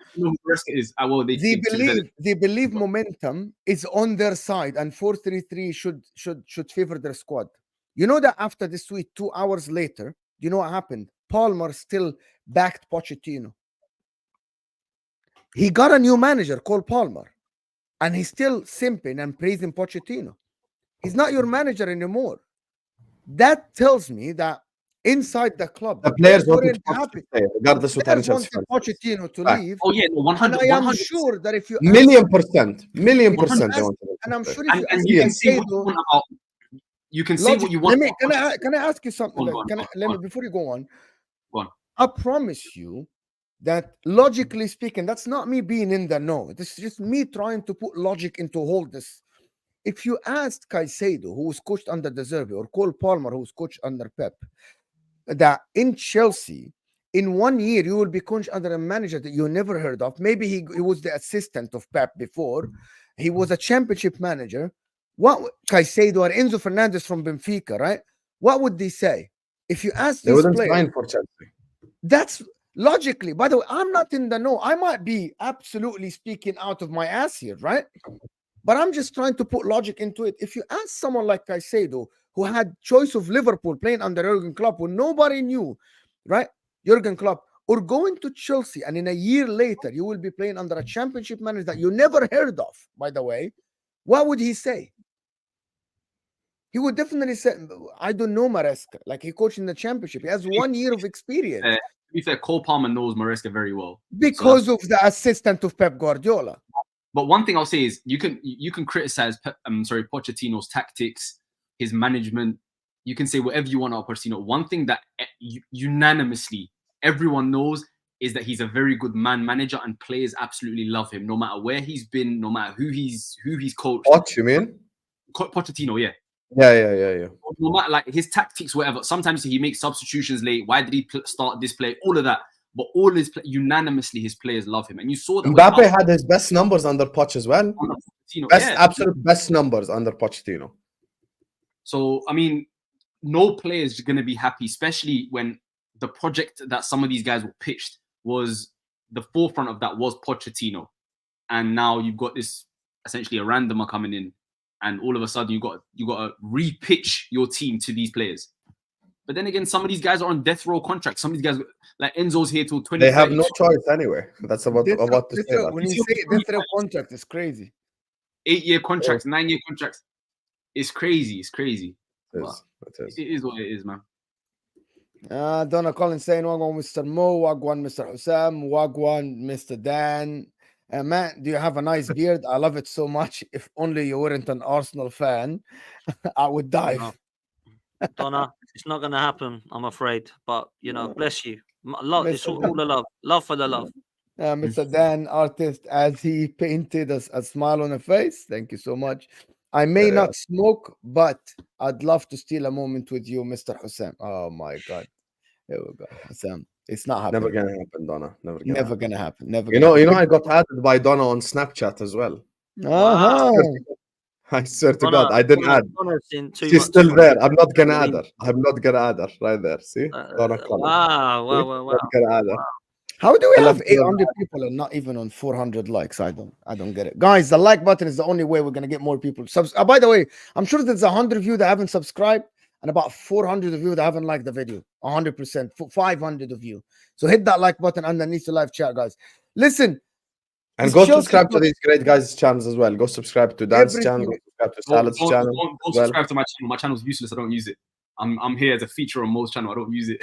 they believe momentum is on their side, and 4-3-3 should favor their squad. You know that after this tweet, 2 hours later, you know what happened? Palmer still backed Pochettino. He got a new manager called Palmer, and he's still simping and praising Pochettino. He's not your manager anymore. That tells me that inside the club, the players wanted regardless of Pochettino to leave. Oh yeah, 100. And I am sure that if you million percent, and I'm sure if you can say what you can say what you want. Can I ask you something? Let me before you go on. I promise you that logically speaking, that's not me being in the know. This is just me trying to put logic into hold this. If you asked Caicedo, who was coached under De Zerbi, or Cole Palmer, who was coached under Pep, that in Chelsea, in 1 year, you will be coached under a manager that you never heard of. Maybe he was the assistant of Pep before. He was a championship manager. What Caicedo or Enzo Fernandez from Benfica, right? What would they say? If you ask these players, sign for Chelsea. That's logically, by the way, I'm not in the know. I might be absolutely speaking out of my ass here, right? But I'm just trying to put logic into it. If you ask someone like Caicedo, who had choice of Liverpool playing under Jurgen Klopp, who nobody knew, right? Jurgen Klopp, or going to Chelsea, and in a year later, you will be playing under a championship manager that you never heard of, by the way, what would he say? He would definitely say, I don't know Maresca. Like, he coached in the championship. He has 1 year of experience. To be fair, Cole Palmer knows Maresca very well. Because of the assistant of Pep Guardiola. But one thing I'll say is you can criticize Pochettino's tactics, his management. You can say whatever you want about Pochettino. One thing that unanimously everyone knows is that he's a very good manager, and players absolutely love him, no matter where he's been, no matter who he's coached. What you mean? Pochettino, yeah. Yeah. No matter like his tactics, whatever. Sometimes he makes substitutions late. Why did he start this play? All of that. but unanimously his players love him, and you saw that. Mbappe had his best numbers under Poch as well. Best, absolute best numbers under Pochettino. So I mean, no player is going to be happy, especially when the project that some of these guys were pitched was the forefront of that was Pochettino, and now you've got this essentially a randomer coming in, and all of a sudden you got to repitch your team to these players. But then again, some of these guys are on death row contracts. Some of these guys, like Enzo's here till 20. They have no choice anyway. That's about to say that. When you say death row contract, it's crazy. 8-year contracts, 9-year contracts. It's crazy. It's crazy. It is what it is, man. Donna Collins saying Wagwan Mr. Mo, Wagwan Mr. Husam, Wagwan Mr. Dan. Matt, do you have a nice beard? I love it so much. If only you weren't an Arsenal fan, I would dive. Donna, it's not going to happen, I'm afraid. But, you know, bless you. Love, it's all the love. Love for the love. Mr. Dan, artist, as he painted a smile on her face. Thank you so much. I may not smoke, but I'd love to steal a moment with you, Mr. Husam. Oh, my God. Here we go. Husam. It's not happening. Never gonna happen, Donna. Never gonna happen. Never. You know, I got added by Donna on Snapchat as well. Wow. I swear to God, I didn't add. She's still there. I'm not gonna add her. Right there. See? Donna Collins. Wow. Not gonna add her. How do we have 800 people and not even on 400 likes? I don't get it. Guys, the like button is the only way we're gonna get more people. By the way, I'm sure there's 100 of you that haven't subscribed and about 400 of you that haven't liked the video. 100%, 500 of you. So hit that like button underneath the live chat, guys. Listen. And go subscribe to these great guys' channels as well. Go subscribe to Dan's channel. Go subscribe to Salad's channel. Don't subscribe to my channel. My channel's useless. I don't use it. I'm here as a feature on Mo's channel. I don't use it.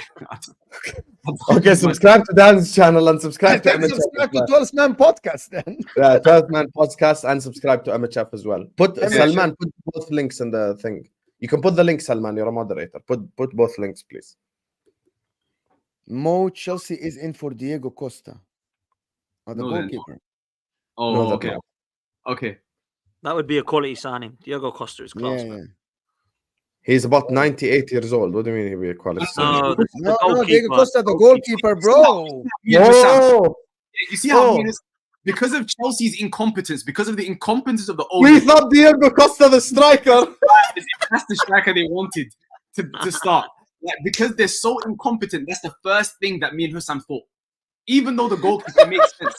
Okay, subscribe to Dan's channel and subscribe to MHF. Subscribe to 12th Man Podcast then. Yeah, 12th Man Podcast and subscribe to MHF as well. Salman, put both links in the thing. You can put the link, Salman. You're a moderator. Put both links, please. Mo, Chelsea is in for Diego Costa. The goalkeeper. Oh, okay. Okay. That would be a quality signing. Diego Costa is class. Yeah. He's about 98 years old. What do you mean he'll be a quality signing? No, Diego Costa, the goalkeeper, bro. Whoa. You see how he is? Because of Chelsea's incompetence, because of the incompetence of the owner. We thought Diego Costa the striker. That's the striker they wanted to start. Like, because they're so incompetent, that's the first thing that me and Husam thought. Even though the goalkeeper makes sense.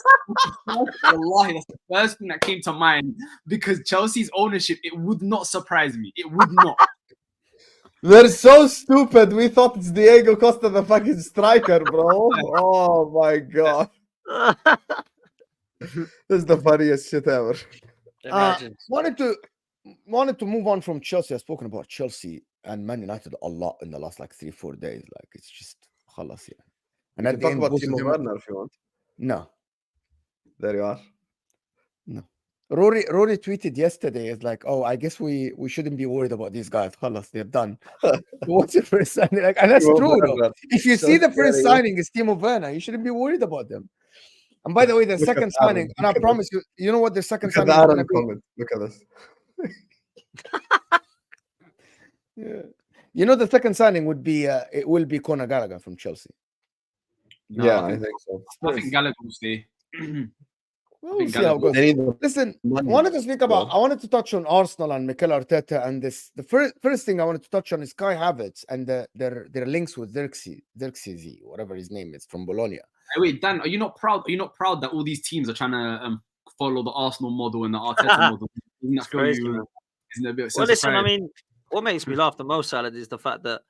Wallahi, that's the first thing that came to mind. Because Chelsea's ownership, it would not surprise me. It would not. They're so stupid. We thought it's Diego Costa the fucking striker, bro. Oh my God. This is the funniest shit ever. Wanted to move on from Chelsea. I've spoken about Chelsea and Man United a lot in the last 3-4 days. Like, it's just khalas, yeah. And you can talk about Timo Werner if you want. No. There you are. No. Rory tweeted yesterday, is like, oh, I guess we shouldn't be worried about these guys. Khalas, they're done. What's your first signing? Like, and that's true, though. If you see the first signing is Timo Werner, you shouldn't be worried about them. And by the way, the second signing, and I promise you, you know what the second signing is going to be? Look at this. Yeah. You know, the second signing would be it will be Conor Gallagher from Chelsea. No, yeah, I think so. I think Gallagher will stay. We'll see how it goes. Listen, I wanted to touch on Arsenal and Mikel Arteta, and this. The first thing I wanted to touch on is Kai Havertz and their links with Xerxes, whatever his name is, from Bologna. Hey, wait, Dan, are you not proud? Are you not proud that all these teams are trying to follow the Arsenal model and the Arteta model? Isn't that crazy? Isn't that a bit of listen, I mean, what makes me laugh the most, Salad, is the fact that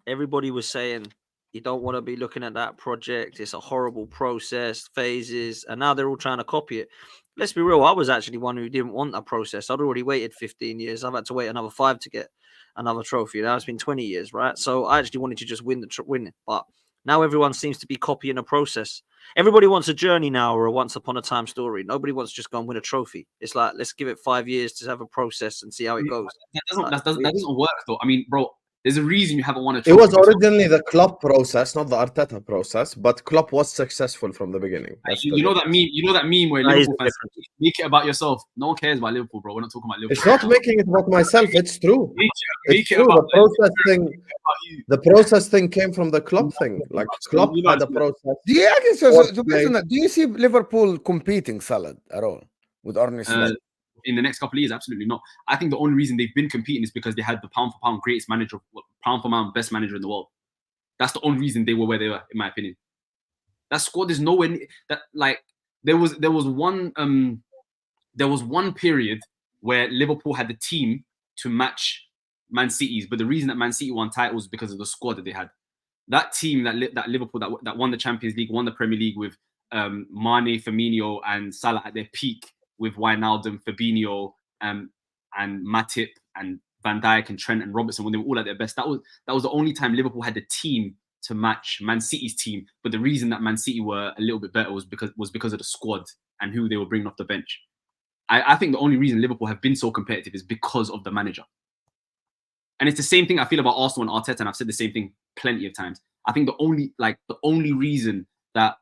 everybody was saying you don't want to be looking at that project. It's a horrible process, phases, and now they're all trying to copy it. Let's be real. I was actually one who didn't want that process. I'd already waited 15 years. I've had to wait another 5 to get another trophy. Now it's been 20 years, right? So I actually wanted to just win it. But now everyone seems to be copying a process. Everybody wants a journey now or a once upon a time story. Nobody wants to just go and win a trophy. It's like, let's give it 5 years to have a process and see how it goes. That doesn't work, though. I mean, bro, There's a reason you haven't won a It trophy. was originally the Klopp process, not the Arteta process, but Klopp was successful from the beginning. That's You know that meme. You know that meme where That is Liverpool the fans make it about yourself. No one cares about Liverpool, bro. We're not talking about Liverpool. It's not making it about myself. It's true. Make It's it true. about The process thing. about you. The process thing came from the Klopp thing. Like Klopp You know, had a process. Do you actually, Fourth so based place. on that, do you see Liverpool competing Salad at all with Arne Slot? in the next couple of years, absolutely not. I think the only reason they've been competing is because they had the pound for pound greatest manager, pound for pound best manager in the world. That's the only reason they were where they were, in my opinion. That squad is nowhere near that. Like there was one period where Liverpool had the team to match Man City's, but the reason that Man City won titles was because of the squad that they had. That team that Liverpool that won the Champions League, won the Premier League with Mane, Firmino, and Salah at their peak, with Wijnaldum, Fabinho, and Matip and Van Dijk and Trent and Robertson when they were all at their best. That was the only time Liverpool had the team to match Man City's team. But the reason that Man City were a little bit better was because of the squad and who they were bringing off the bench. I think the only reason Liverpool have been so competitive is because of the manager. And it's the same thing I feel about Arsenal and Arteta, and I've said the same thing plenty of times. I think the only reason that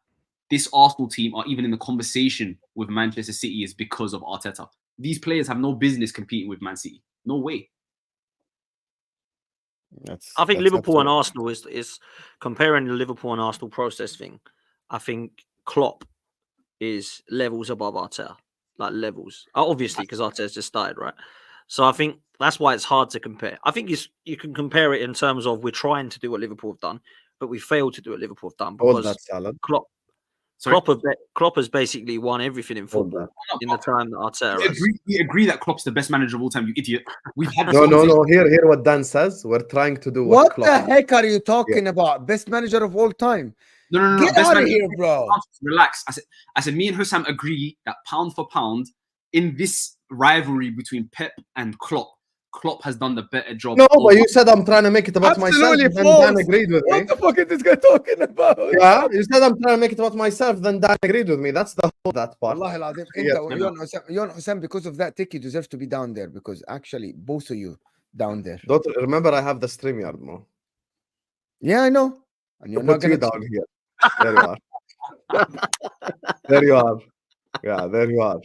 this Arsenal team are even in the conversation with Manchester City is because of Arteta. These players have no business competing with Man City. No way. I think Liverpool and Arsenal is comparing the Liverpool and Arsenal process thing. I think Klopp is levels above Arteta, like levels. Obviously, because Arteta's just started, right? So I think that's why it's hard to compare. I think you can compare it in terms of we're trying to do what Liverpool have done, but we failed to do what Liverpool have done because Klopp has basically won everything in football in the time that Arteta has. We agree that Klopp's the best manager of all time, you idiot. We've had No. Hear what Dan says. We're trying to do what Klopp. the heck are you talking about? Best manager of all time? No. Get Best out of manager. here, bro. Relax. I said, me and HUSAM agree that pound for pound, in this rivalry between Pep and Klopp has done the better job. No, but you said I'm trying to make it about myself. Absolutely Then false. Dan agreed with me. What the fuck is this guy talking about? Yeah, you said I'm trying to make it about myself. Then Dan agreed with me. That's the whole that part. Allah al-Azim. You and Husam, because of that tick, you deserve to be down there because actually both of you down there. Don't remember I have the StreamYard, Mo. Yeah, I know. And you're not Put you gonna down here. There you are. There you are. Yeah, there you are.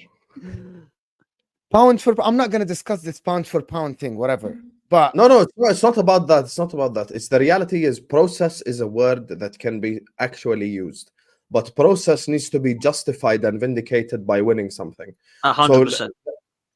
Pound for I'm not gonna discuss this pound for pound thing, whatever. But No, it's not about that. It's not about that. It's the reality is process is a word that can be actually used. But process needs to be justified and vindicated by winning something. 100%. So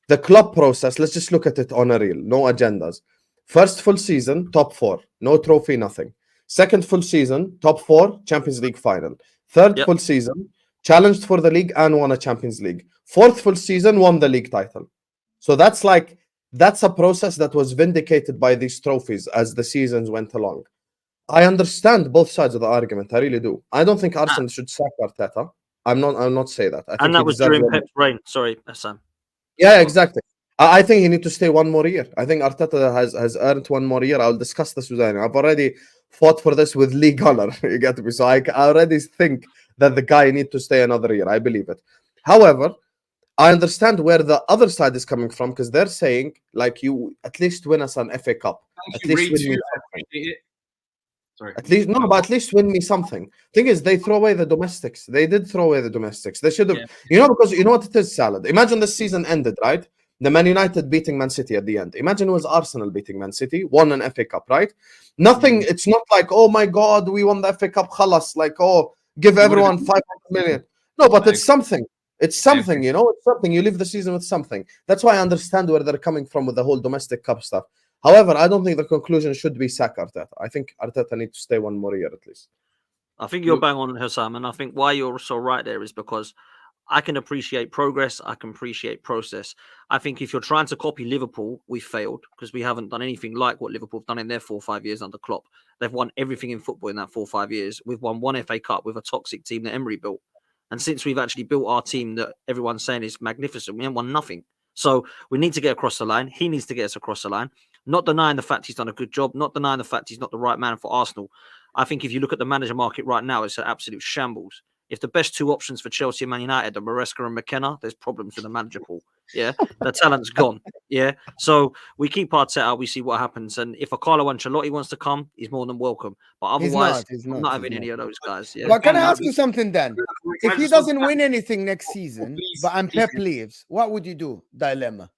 the club process, let's just look at it on a reel. No agendas. First full season, top 4. No trophy, nothing. Second full season, top 4, Champions League final. Third full season, challenged for the league and won a Champions League. Fourth full season, won the league title. So that's a process that was vindicated by these trophies as the seasons went along. I understand both sides of the argument. I really do. I don't think Arsenal should sack Arteta. I'm not saying that. I think and that was during Pep's reign. Sorry, Sam. Yeah, exactly. I think he need to stay one more year. I think Arteta has earned one more year. I'll discuss this with him. I've already fought for this with league honor. You get me? So I already think that the guy need to stay another year. I believe it. However, I understand where the other side is coming from because they're saying, like, you at least win us an FA Cup. At least win me something. Sorry. At least win me something. Thing is, they throw away the domestics. They did throw away the domestics. They should have, because you know what it is, Salad. Imagine the season ended, right? The Man United beating Man City at the end. Imagine it was Arsenal beating Man City, won an FA Cup, right? Nothing. It's not like, oh my God, we won the FA Cup. Khalas, like, oh, give everyone 500 million. No, but it's something. It's something, it's something. You leave the season with something. That's why I understand where they're coming from with the whole domestic cup stuff. However, I don't think the conclusion should be sack Arteta. I think Arteta needs to stay one more year at least. I think you're bang on, Husam, and I think why you're so right there is because I can appreciate progress. I can appreciate process. I think if you're trying to copy Liverpool, we failed because we haven't done anything like what Liverpool have done in their 4 or 5 years under Klopp. They've won everything in football in that 4 or 5 years. We've won 1 FA Cup with a toxic team that Emery built. And since we've actually built our team that everyone's saying is magnificent, we haven't won nothing. So we need to get across the line. He needs to get us across the line. Not denying the fact he's done a good job. Not denying the fact he's not the right man for Arsenal. I think if you look at the manager market right now, it's an absolute shambles. If the best 2 options for Chelsea and Man United are Maresca and McKenna, there's problems with the manager pool. Yeah, the talent's gone. Yeah, so we keep Arteta, we see what happens, and if a Carlo Ancelotti wants to come, he's more than welcome. But He's otherwise, not. He's I'm not. not He's having any not. of those guys. Yeah, But can I Dan, ask you something then? Can If I he just respond doesn't to that? win anything next season, please, but and please, Pep leaves, what would you do? Dilemma.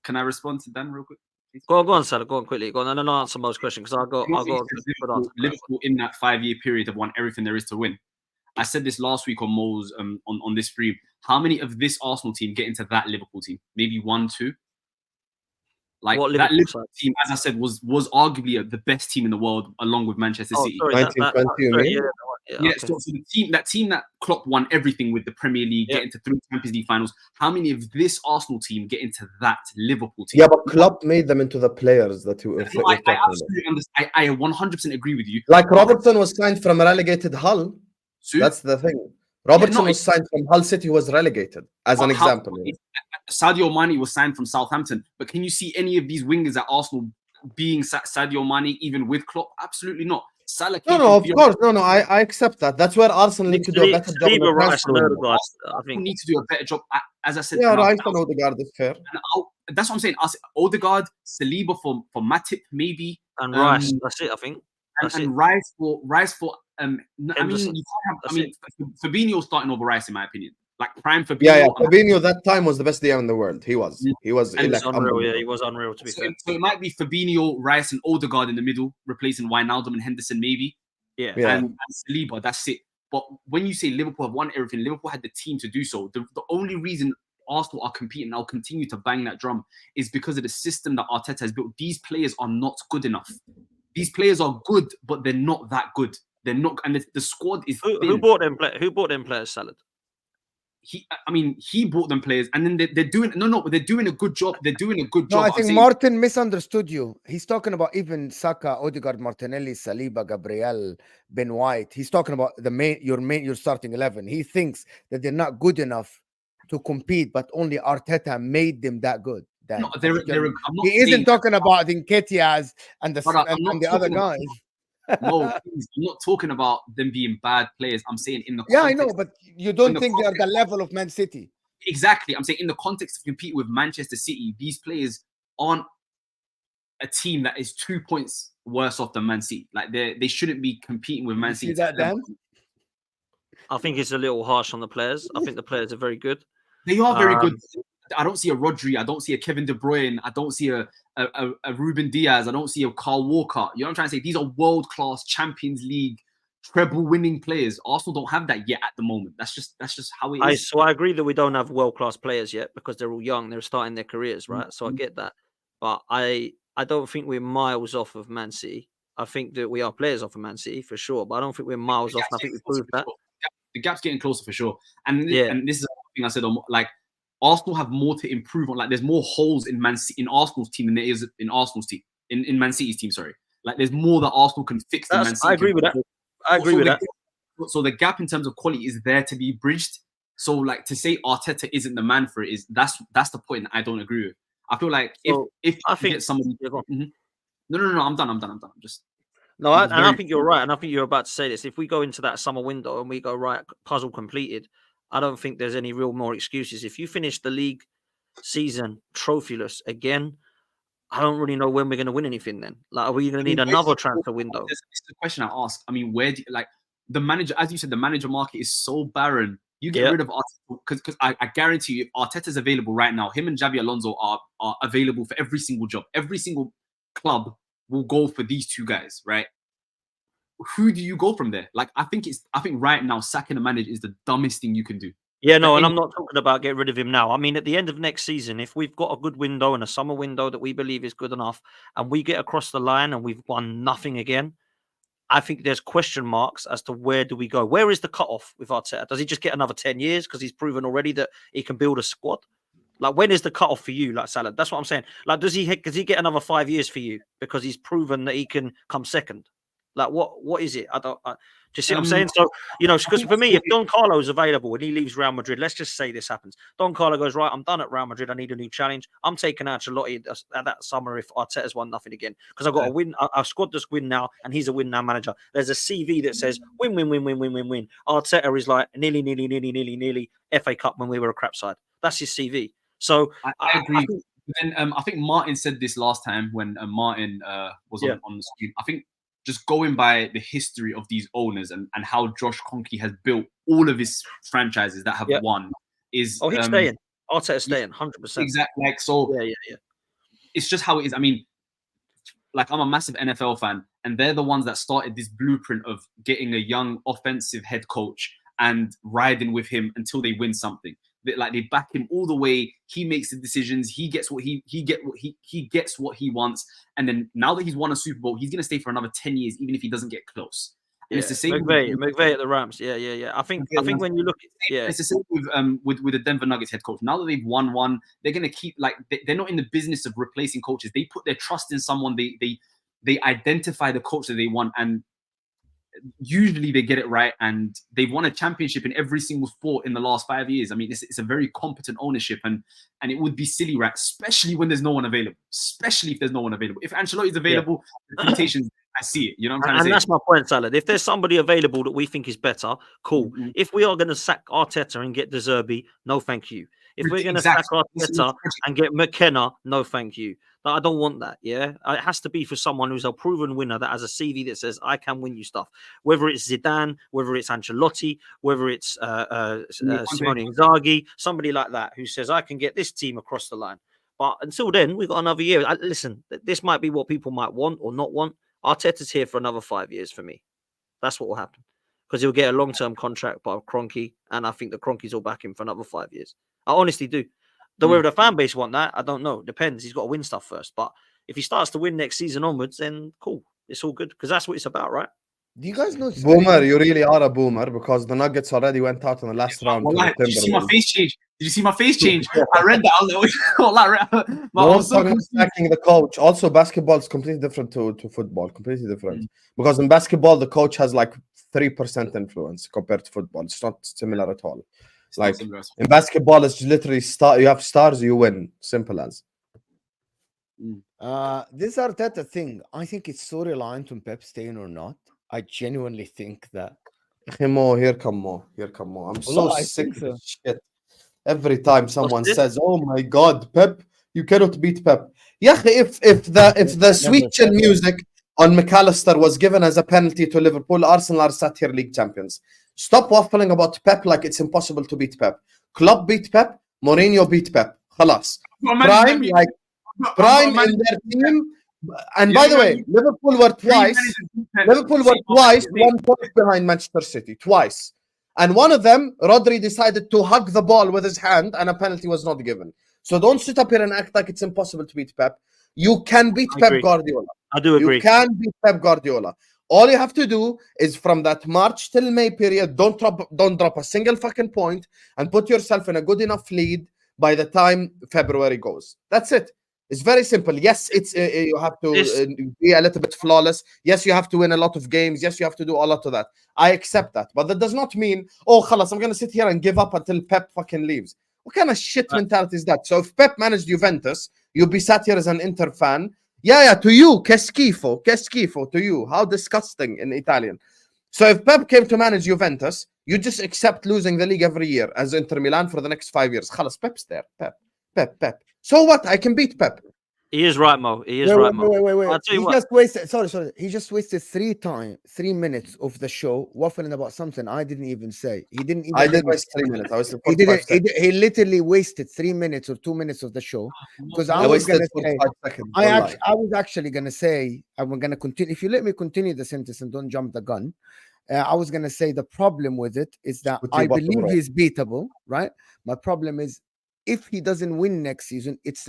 Can I respond to Dan real quick? Please? go on, Salah, go on quickly, go on, and then I'll answer most questions because I got You a said good answer. Liverpool in that 5-year period have won everything there is to win. I said this last week on Mo's on this stream. How many of this Arsenal team get into that Liverpool team? Maybe 1, 2. Like What that Liverpool Liverpool side? team, as I said, was arguably the best team in the world, along with Manchester Oh, City. sorry, 1920, you sorry, mean? yeah, Yeah, okay. so that team that Klopp won everything with, the Premier League, Yeah. get into 3 Champions League finals. How many of this Arsenal team get into that Liverpool team? Yeah, but Klopp made them into the players that you were No, talking I about. absolutely understand. I 100% agree with you. Like Robertson was signed from a relegated Hull. So, That's the thing. Robertson no, was signed from Hull City, who was relegated, as an example. Sadio Mane was signed from Southampton, but can you see any of these wingers at Arsenal being Sadio Mane even with Klopp? Absolutely not. Salah came No, from of course. No, I accept that. That's where Arsenal need to do a better job in the Saliba, Rice, transfer and window. Odegaard, I Arsenal think. need to do a better job. As I said, Yeah, and Rice and Odegaard is fair. that's what I'm saying. Odegaard, Saliba for Matip, maybe, And Rice, that's it, I think. That's it. and Rice for I mean, Henderson. you can't have. That's I mean, Fabinho starting over Rice, in my opinion. Like prime Fabinho. Yeah. Fabinho that time was the best DM in the world. He was. Yeah. He was. He was like, unreal, yeah, he was unreal, to be fair. So it might be Fabinho, Rice, and Odegaard in the middle, replacing Wijnaldum and Henderson, maybe. Yeah. And Saliba, that's it. But when you say Liverpool have won everything, Liverpool had the team to do so. The only reason Arsenal are competing, and I'll continue to bang that drum, is because of the system that Arteta has built. These players are not good enough. These players are good, but they're not that good. They're not, and the squad is thin. Who bought them players, Salad? He bought them players, and then they're doing they're doing a good job. They're doing a good No, job. I think Martin misunderstood you. He's talking about even Saka, Odegaard, Martinelli, Saliba, Gabriel, Ben White. He's talking about your starting 11. He thinks that they're not good enough to compete, but only Arteta made them that good. No, he isn't talking about the Nketiahs and the other guys. No, please, I'm not talking about them being bad players. I'm saying in the yeah, I know, but you don't think they are the level of Man City. Exactly. I'm saying in the context of competing with Manchester City, these players aren't a team that is 2 points worse off than Man City. Like they shouldn't be competing with Man City. See that, Dan? I think it's a little harsh on the players. I think the players are very good. They are very good. I don't see a Rodri. I don't see a Kevin De Bruyne. I don't see a Ruben Diaz. I don't see a Kyle Walker. You know what I'm trying to say? These are world-class Champions League treble-winning players. Arsenal don't have that yet at the moment. That's just how it is. So I agree that we don't have world-class players yet because they're all young. They're starting their careers, right? Mm-hmm. So I get that. But I don't think we're miles off of Man City. I think that we are players off of Man City for sure, but I don't think we're miles off. And I think we proved that. Sure. The gap's getting closer for sure. And this is something I said on, like, Arsenal have more to improve on. Like, there's more holes in Arsenal's team than there is in Arsenal's team. In Man City's team, sorry. Like, there's more that Arsenal can fix than Man City. I agree with that. I agree with that. So the gap in terms of quality is there to be bridged. So, like, to say Arteta isn't the man for it that's the point that I don't agree with. I feel like if I think get somebody, no, I'm done. I'm just. No, and I think you're right. And I think you're about to say this. If we go into that summer window and we go, right, puzzle completed, I don't think there's any real more excuses. If you finish the league season trophyless again, I don't really know when we're going to win anything then. Like, are we going to need another transfer window? This is the question I ask. I mean, where do you, like, the manager, as you said, the manager market is so barren. You get rid of Arteta, because I guarantee you, if Arteta's available right now, him and Xabi Alonso are available for every single job. Every single club will go for these two guys, right? Who do you go from there? Like, I think right now, sacking a manager is the dumbest thing you can do. Yeah, no, and I'm not talking about get rid of him now. I mean, at the end of next season, if we've got a good window and a summer window that we believe is good enough, and we get across the line and we've won nothing again, I think there's question marks as to where do we go? Where is the cutoff with Arteta? Does he just get another 10 years because he's proven already that he can build a squad? Like, when is the cutoff for you, like Salah? That's what I'm saying. Like, does he get another 5 years for you because he's proven that he can come second? Like, what is it? Do you see what I'm saying? So, because for me, if Don Carlo's available and he leaves Real Madrid, let's just say this happens. Don Carlo goes, right, I'm done at Real Madrid. I need a new challenge. I'm taking Ancelotti at that summer if Arteta's won nothing again. Because I've got to win. Our squad just win now, and he's a win now manager. There's a CV that says win, win, win, win, win, win, win. Arteta is like nearly FA Cup when we were a crap side. That's his CV. So I agree. Then I think Martin said this last time when Martin was on the stream. I think just going by the history of these owners and how Josh Kroenke has built all of his franchises that have won is he's staying. Arteta's staying 100%. Exactly. Like, so yeah. It's just how it is. I mean, like, I'm a massive NFL fan, and they're the ones that started this blueprint of getting a young offensive head coach and riding with him until they win something. They back him all the way. He makes the decisions. He gets what he gets what he wants. And then now that he's won a Super Bowl, he's gonna stay for another 10 years, even if he doesn't get close. And it's the same. McVay at the Rams. Yeah. I think when you look at it's the same with the Denver Nuggets head coach. Now that they've won one, they're gonna keep, like, they're not in the business of replacing coaches. They put their trust in someone. They identify the coach that they want, and usually they get it right, and they've won a championship in every single sport in the last 5 years. I mean, it's a very competent ownership, and it would be silly, right? Especially when there's no one available. Especially if there's no one available. If Ancelotti's available, the temptations, I see it. You know what I'm trying to say? And that's my point, Salad. If there's somebody available that we think is better, cool. If we are going to sack Arteta and get De Zerbi, no thank you. If we're going to sack Arteta and get McKenna, no thank you. I don't want that, yeah? It has to be for someone who's a proven winner that has a CV that says, I can win you stuff. Whether it's Zidane, whether it's Ancelotti, whether it's Simone Inzaghi, somebody like that who says, I can get this team across the line. But until then, we've got another year. Listen, this might be what people might want or not want. Arteta's here for another 5 years for me. That's what will happen. Because he'll get a long-term contract by Kroenke, and I think the Kroenkes will back him for another 5 years. I honestly do. Whether the fan base want that, I don't know. Depends. He's got to win stuff first. But if he starts to win next season onwards, then cool. It's all good. Because that's what it's about, right? Do you guys know? Boomer, you really are a boomer, because the Nuggets already went out in the last round. Did you see my face change? Did you see my face change? I read that. I was like, backing the coach. Also, basketball is completely different to football. Completely different. Because in basketball, the coach has like 3% influence compared to football. It's not similar at all. Like in basketball, it's literally you have stars, you win. Simple as. This Arteta thing, I think it's so reliant on Pep staying or not. I genuinely think that. Here come more. I'm so sick of this shit. Every time someone says, "Oh my God, Pep, you cannot beat Pep." Yeah, if the sweet chill music on McAllister was given as a penalty to Liverpool, Arsenal are sat here league champions. Stop waffling about Pep like it's impossible to beat Pep. Klopp beat Pep. Mourinho beat Pep. Khalas. Prime in their team. And by the way, Liverpool were twice 1 point behind Manchester City. Twice. And one of them, Rodri decided to hug the ball with his hand, and a penalty was not given. So don't sit up here and act like it's impossible to beat Pep. You can beat Pep Guardiola. I do agree. You can beat Pep Guardiola. All you have to do is from that March till May period, don't drop a single fucking point, and put yourself in a good enough lead by the time February goes. That's it. It's very simple. Yes, it's you have to be a little bit flawless. Yes, you have to win a lot of games. Yes, you have to do a lot of that. I accept that. But that does not mean, oh, khalas, I'm going to sit here and give up until Pep fucking leaves. What kind of shit mentality is that? So if Pep managed Juventus, you'd be sat here as an Inter fan. Yeah, to you, che schifo, to you. How disgusting in Italian. So if Pep came to manage Juventus, you just accept losing the league every year as Inter Milan for the next 5 years. Khalas, Pep's there. Pep. So what? I can beat Pep. He is right, Mo. He is right, Mo. Wait. He just wasted. Sorry. He just wasted 3 minutes of the show waffling about something I didn't even say. He didn't. Even I did waste 3 minutes. I was. He literally wasted 3 minutes or 2 minutes of the show because I was going to say. I was actually going to say. I'm going to continue. If you let me continue the sentence and don't jump the gun, I was going to say the problem with it is that I believe he's beatable. Right. My problem is, if he doesn't win next season, it's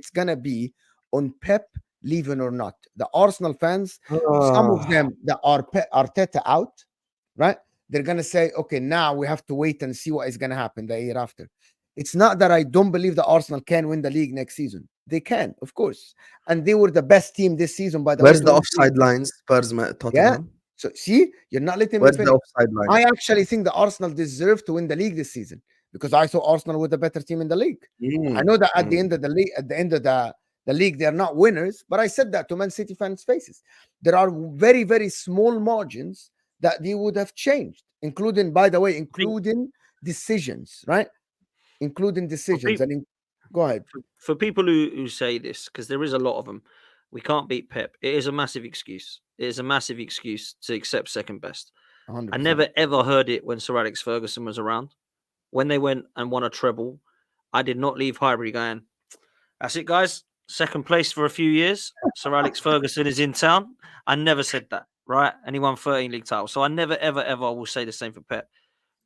gonna be on Pep leaving or not. The Arsenal fans, some of them that are Arteta out, right? They're gonna say, okay, now we have to wait and see what is gonna happen the year after. It's not that I don't believe that Arsenal can win the league next season. They can, of course, and they were the best team this season. By the way, where's the offside lines? Spurs, Tottenham. Yeah. So see, you're not letting me finish. The offside line? I actually think the Arsenal deserve to win the league this season, because I saw Arsenal with a better team in the league. I know that at the end of the league, they are not winners, but I said that to Man City fans' faces. There are very, very small margins that they would have changed, including, by the way, decisions, right? Including decisions. Go ahead. For people who say this, because there is a lot of them, we can't beat Pep. It is a massive excuse. It is a massive excuse to accept second best. 100%. I never ever heard it when Sir Alex Ferguson was around. When they went and won a treble, I did not leave Highbury going, that's it, guys. Second place for a few years. Sir Alex Ferguson is in town. I never said that, right? And he won 13 league titles. So I never, ever, ever will say the same for Pep.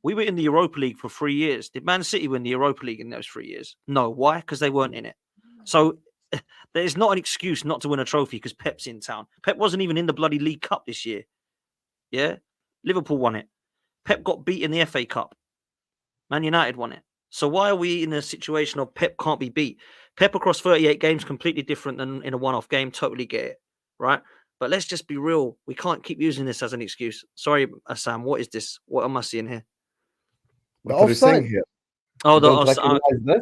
We were in the Europa League for 3 years. Did Man City win the Europa League in those 3 years? No. Why? Because they weren't in it. So there's not an excuse not to win a trophy because Pep's in town. Pep wasn't even in the bloody League Cup this year. Yeah? Liverpool won it. Pep got beat in the FA Cup. Man United won it. So why are we in a situation of Pep can't be beat? Pep across 38 games, completely different than in a one-off game. Totally get it, right? But let's just be real. We can't keep using this as an excuse. Sorry, Sam, what is this? What am I seeing here? What are you saying offside. here? Oh, the Don't offside. recognize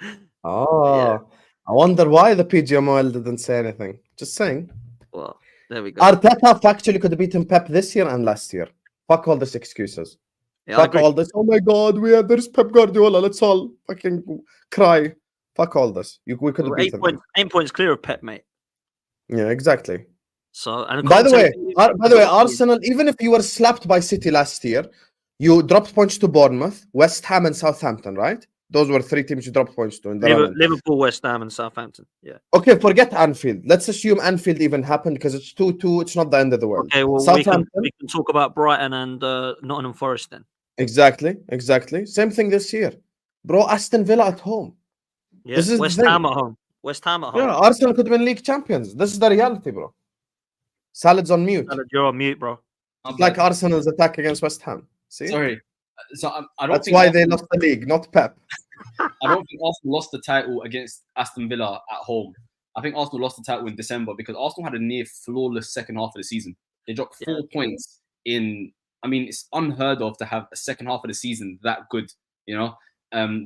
this? Oh, I wonder why the PGMOL didn't say anything. Just saying. Well, there we go. Arteta factually could have beaten Pep this year and last year. Fuck all these excuses. Yeah, I Fuck agree. all this. Oh my God, there's Pep Guardiola. Let's all fucking cry. Fuck all this. We could have We're beaten them. 8 points clear of Pep, mate. Yeah, exactly. So, and By the way, Arsenal, even if you were slapped by City last year, you dropped points to Bournemouth, West Ham, and Southampton, right? Those were 3 teams you dropped points to in the run-in. Liverpool, West Ham, and Southampton. Yeah. Okay, forget Anfield. Let's assume Anfield even happened because it's 2-2. It's not the end of the world. Okay, well, we can talk about Brighton and Nottingham Forest then. Exactly. Same thing this year. Bro, Aston Villa at home. Yeah, This is West the thing. Ham at home. West Ham at home. Yeah, Arsenal could have been league champions. This is the reality, bro. Salad's on mute. You're on mute, bro. It's like Arsenal's attack against West Ham. See? Sorry. So I don't That's think why Arsenal, they lost the league, not Pep. I don't think Arsenal lost the title against Aston Villa at home. I think Arsenal lost the title in December because Arsenal had a near flawless second half of the season. They dropped 4 points in. I mean, it's unheard of to have a second half of the season that good. You know,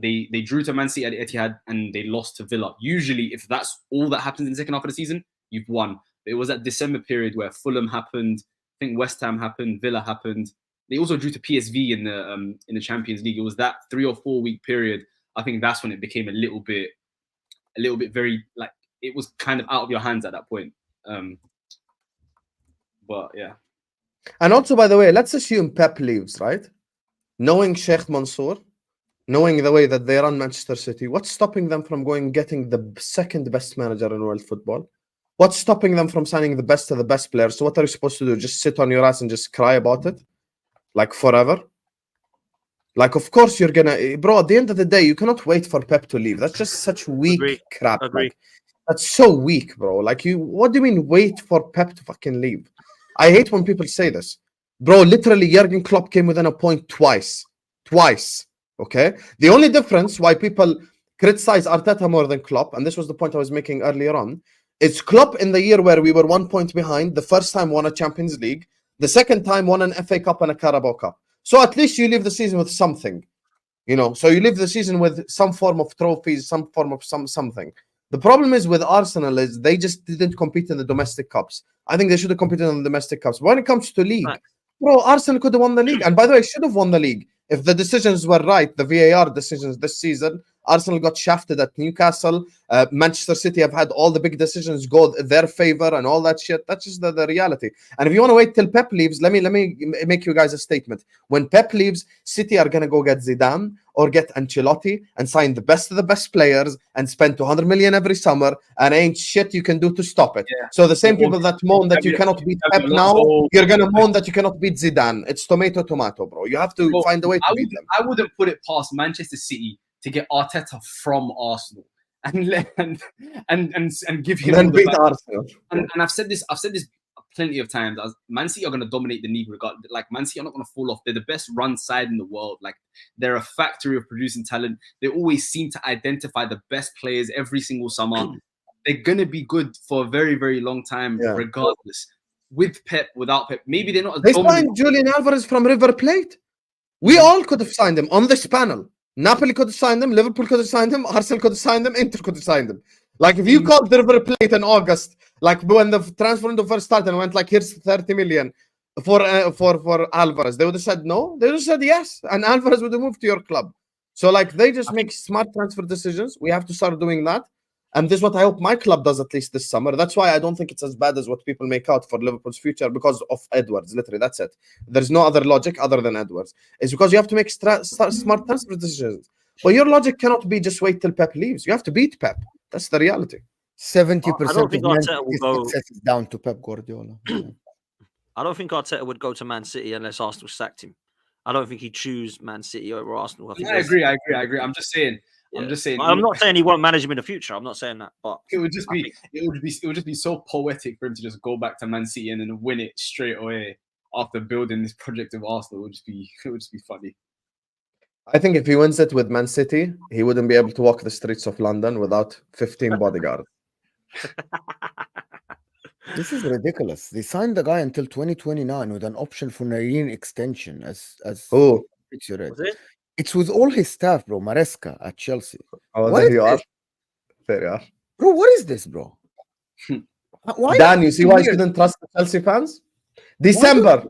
they drew to Man City at the Etihad and they lost to Villa. Usually, if that's all that happens in the second half of the season, you've won. But it was that December period where Fulham happened. I think West Ham happened. Villa happened. They also drew to PSV in the Champions League. It was that 3 or 4 week period. I think that's when it became a little bit very like it was kind of out of your hands at that point. But yeah. And also, by the way, let's assume Pep leaves, right? Knowing Sheikh Mansour, knowing the way that they run Manchester City, what's stopping them from getting the second best manager in world football? What's stopping them from signing the best of the best players? So what are you supposed to do? Just sit on your ass and just cry about it? Like forever? Like, of course you're gonna... Bro, at the end of the day, you cannot wait for Pep to leave. That's just such weak crap. Like, that's so weak, bro. Like, what do you mean wait for Pep to fucking leave? I hate when people say this. Bro, literally, Jurgen Klopp came within a point twice. Okay? The only difference why people criticize Arteta more than Klopp, and this was the point I was making earlier on, is Klopp in the year where we were 1 point behind, the first time won a Champions League, the second time won an FA Cup and a Carabao Cup. So at least you leave the season with something. You know, so you leave the season with some form of trophies, some form of something. The problem is with Arsenal is they just didn't compete in the domestic cups. I think they should have competed in the domestic cups. But when it comes to league, bro, Arsenal could have won the league. And by the way, should have won the league. If the decisions were right, the VAR decisions this season, Arsenal got shafted at Newcastle. Manchester City have had all the big decisions go their favor and all that shit. That's just the reality. And if you want to wait till Pep leaves, let me make you guys a statement. When Pep leaves, City are going to go get Zidane or get Ancelotti and sign the best of the best players and spend 200 million every summer, and ain't shit you can do to stop it. Yeah. So the same people that moan that you cannot beat Pep now, you're going to moan that you cannot beat Zidane. It's tomato, bro. You have to find a way to beat them. I wouldn't put it past Manchester City to get Arteta from Arsenal and give him then beat Arsenal. And I've said this plenty of times. Man City are going to dominate the league. Like Man City are not going to fall off. They're the best run side in the world. Like they're a factory of producing talent. They always seem to identify the best players every single summer. They're going to be good for a very, very long time, regardless. With Pep, without Pep, maybe they're not. They signed Julian Alvarez from River Plate. We all could have signed him on this panel. Napoli could have signed him, Liverpool could have signed him, Arsenal could have signed him, Inter could have signed him. Like, if you called the River Plate in August, like when the transfer window first started and went like, here's 30 million for Alvarez, they would have said no. They would have said yes, and Alvarez would have moved to your club. So like they just make smart transfer decisions. We have to start doing that. And this is what I hope my club does at least this summer. That's why I don't think it's as bad as what people make out for Liverpool's future because of Edwards. Literally, that's it. There's no other logic other than Edwards. It's because you have to make smart transfer decisions. But your logic cannot be just wait till Pep leaves. You have to beat Pep. That's the reality. 70% I don't of think Man Arteta will City's go. success is down to Pep Guardiola. I don't think Arteta would go to Man City unless Arsenal sacked him. I don't think he'd choose Man City over Arsenal. I agree. I'm just saying. I'm not saying he won't manage him in the future. I'm not saying that, but it would just be so poetic for him to just go back to Man City and then win it straight away after building this project of Arsenal. It would just be funny. I think if he wins it with Man City, he wouldn't be able to walk the streets of London without 15 bodyguards. This is ridiculous. They signed the guy until 2029 with an option for a year extension. As Oh, you read. was it? It's with all his staff, bro. Maresca at Chelsea. oh, What there is you are. this? There you are. Bro, what is this, bro? Why Dan, you see why you shouldn't trust the Chelsea fans? December.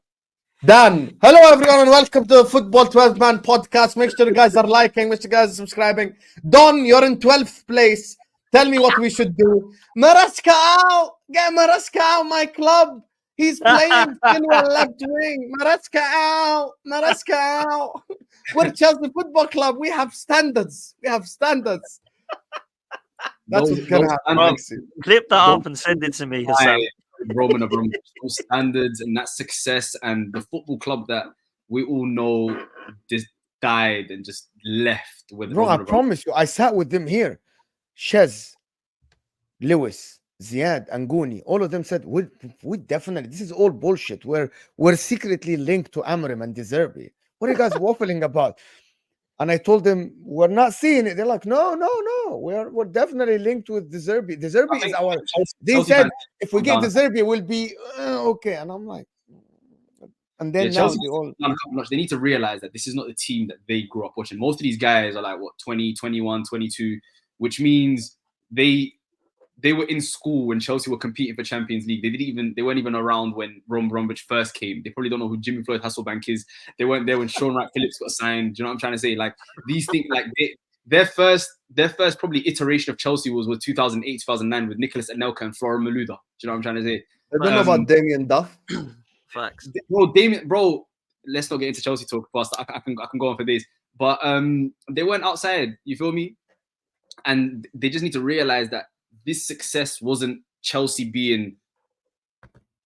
Dan, hello everyone and welcome to the Football 12 Man podcast. Make sure you guys are liking, make sure you guys are subscribing. Don, you're in 12th place. Tell me what we should do. Maresca out! Get Maresca out, my club. He's playing Chilwell left wing. Maresca out! Maresca out! We're Chelsea Football Club. We have standards. That's what's going to happen. Clip that up and send it to me, Hassan. Roman of Rome, standards and that success and the football club that we all know just died and just left with. Bro, I promise you, I sat with them here. Shez, Lewis, Ziad, Anguni, all of them said, we definitely, this is all bullshit. We're secretly linked to Amorim and De Zerbi. What are you guys waffling about? And I told them, we're not seeing it. They're like, no. We're definitely linked with De Zerbi. De Zerbi is our... They said, if we get De Zerbi, we'll be okay. And I'm like... And then now they all... They need to realize that this is not the team that they grew up watching. Most of these guys are like, 20, 21, 22, which means they were in school when Chelsea were competing for Champions League. They weren't even around when Roman Abramovich first came. They probably don't know who Jimmy Floyd Hasselbank is. They weren't there when Sean Wright Phillips got signed. Do you know what I'm trying to say? Like these things, like their first probably iteration of Chelsea was 2008, 2009 with Nicholas Anelka and Flora Maluda. Do you know what I'm trying to say? I don't know about Damien Duff. Facts. Bro, let's not get into Chelsea talk fast. I can go on for days. But they weren't outside. You feel me? And they just need to realize that this success wasn't Chelsea being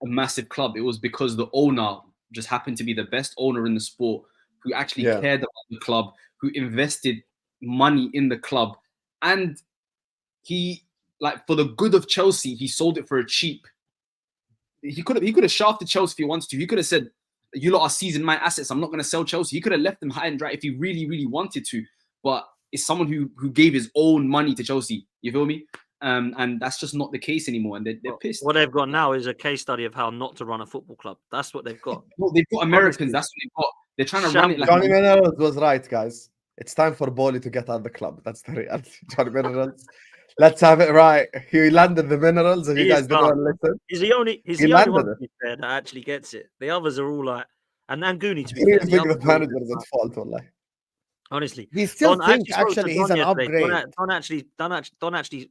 a massive club. It was because the owner just happened to be the best owner in the sport, who actually cared about the club, who invested money in the club. And he, like, for the good of Chelsea, he sold it for a cheap. He could have shafted Chelsea if he wanted to. He could have said, you lot are seizing my assets. I'm not going to sell Chelsea. He could have left them high and dry if he really, really wanted to. But it's someone who gave his own money to Chelsea. You feel me? And that's just not the case anymore. And they're pissed. What they've got now is a case study of how not to run a football club. That's what they've got. No, they've got Americans. That's what they've got. They're trying to run it like... Johnny Minerals was right, guys. It's time for Bowley to get out of the club. That's the reality. Johnny Minerals. Let's have it right. He landed the minerals and you guys didn't want to listen. He's the only one to be fair that actually gets it. The others are all like... And Anguni, to be fair. The manager's at fault, wallahi. Honestly, he still thinks actually he's an upgrade. Don actually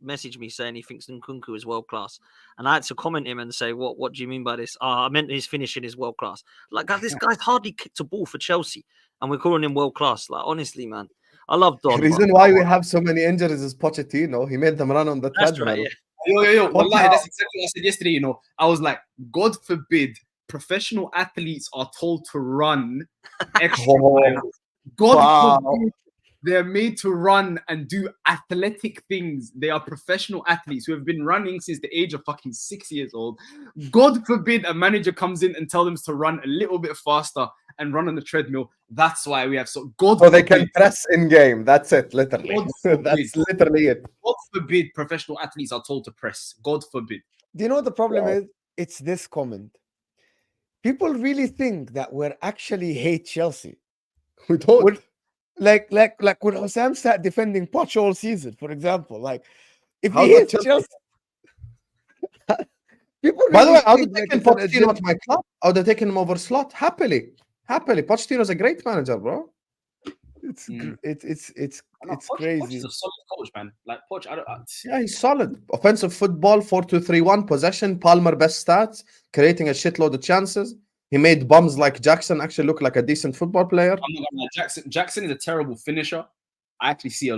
messaged me saying he thinks Nkunku is world class, and I had to comment him and say, "What do you mean by this?" I meant his finishing is world class. Like this guy's hardly kicked a ball for Chelsea, and we're calling him world class. Like honestly, man, I love Don. The reason why we have so many injuries is Pochettino. He made them run on the treadmill. Right, yeah. Yo, wallahi, that's exactly what I said yesterday. You know, I was like, God forbid, professional athletes are told to run extra miles. God forbid they're made to run and do athletic things. They are professional athletes who have been running since the age of fucking 6 years old. God forbid a manager comes in and tells them to run a little bit faster and run on the treadmill. That's why we have so they can press in game. That's it, literally. That's literally it. God forbid professional athletes are told to press. God forbid. Do you know what the problem is? It's this comment. People really think that we're actually hate Chelsea. We don't. Like when HUSAM sat defending Poch all season, for example. Like, if he hits Chelsea... People By the way, I would have taken Pochettino at my club. I would have taken him over Slot. Happily. Pochettino's a great manager, bro. Mm. It's I know, Poch crazy. is a solid coach, man. Like Poch, Yeah, he's solid. Offensive football, 4-2-3-1, possession, Palmer best stats, creating a shitload of chances. He made bums like Jackson actually look like a decent football player. I'm not gonna lie, Jackson is a terrible finisher. I actually see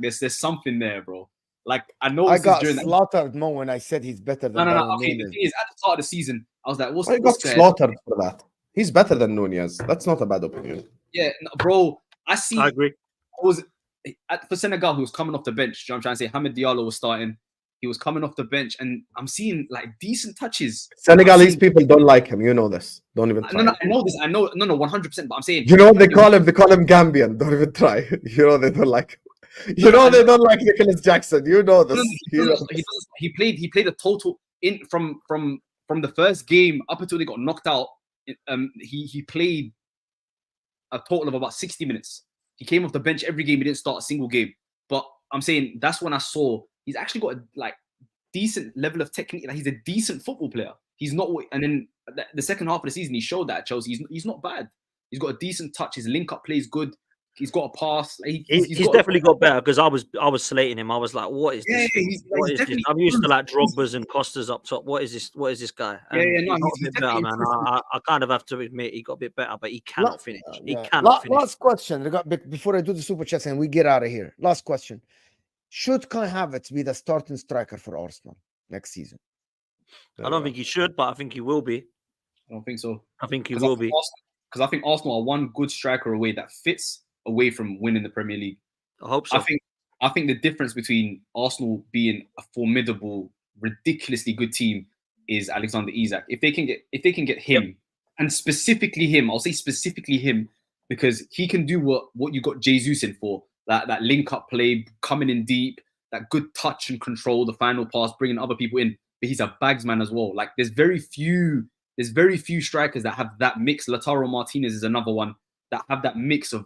there's something there, bro. Like I I noticed this got during that. slaughtered Mo when I said he's better than No. Darwin Okay, the Núñez. thing is, at the start of the season, I was like, Why what's got guy? slaughtered for that? He's better than Nunez. That's not a bad opinion. Yeah, no, bro. I see. I agree. For Senegal, who was coming off the bench. You know what I'm trying to say? Hamid Diallo was starting. He was coming off the bench, and I'm seeing like decent touches. Senegalese people don't like him. You know this. Don't even try. No, I know this. I know. No, 100%. But I'm saying. You know they call him Gambian. Don't even try. You know they don't like him. You know they don't like Nicholas Jackson. You know this. He played a total from the first game up until they got knocked out. He played a total of about 60 minutes. He came off the bench every game. He didn't start a single game. But I'm saying that's when I saw he's actually got a decent level of technique. Like he's a decent football player. He's not. And then the second half of the season, he showed that at Chelsea. He's not bad. He's got a decent touch. His link up play is good. He's got a pass. He's definitely got better because I was slating him. I was like, what is this? What is this? I'm used to like Drogba's and Costas up top. What is this? What is this guy? And he's better, man. I kind of have to admit he got a bit better, but he cannot finish. He cannot finish. Last question. Before I do the super chats and we get out of here. Last question. Should Kai Havertz be the starting striker for Arsenal next season? I don't think he should, but I think he will be. I don't think so. I think he will be. Because I think Arsenal are one good striker away that fits away from winning the Premier League. I hope so. I think the difference between Arsenal being a formidable, ridiculously good team is Alexander Isak. If they can get him, and specifically him, I'll say specifically him, because he can do what you got Jesus in for. That link up play, coming in deep, that good touch and control, the final pass, bringing other people in. But he's a bagsman as well. Like there's very few strikers that have that mix. Lautaro Martinez is another one that have that mix of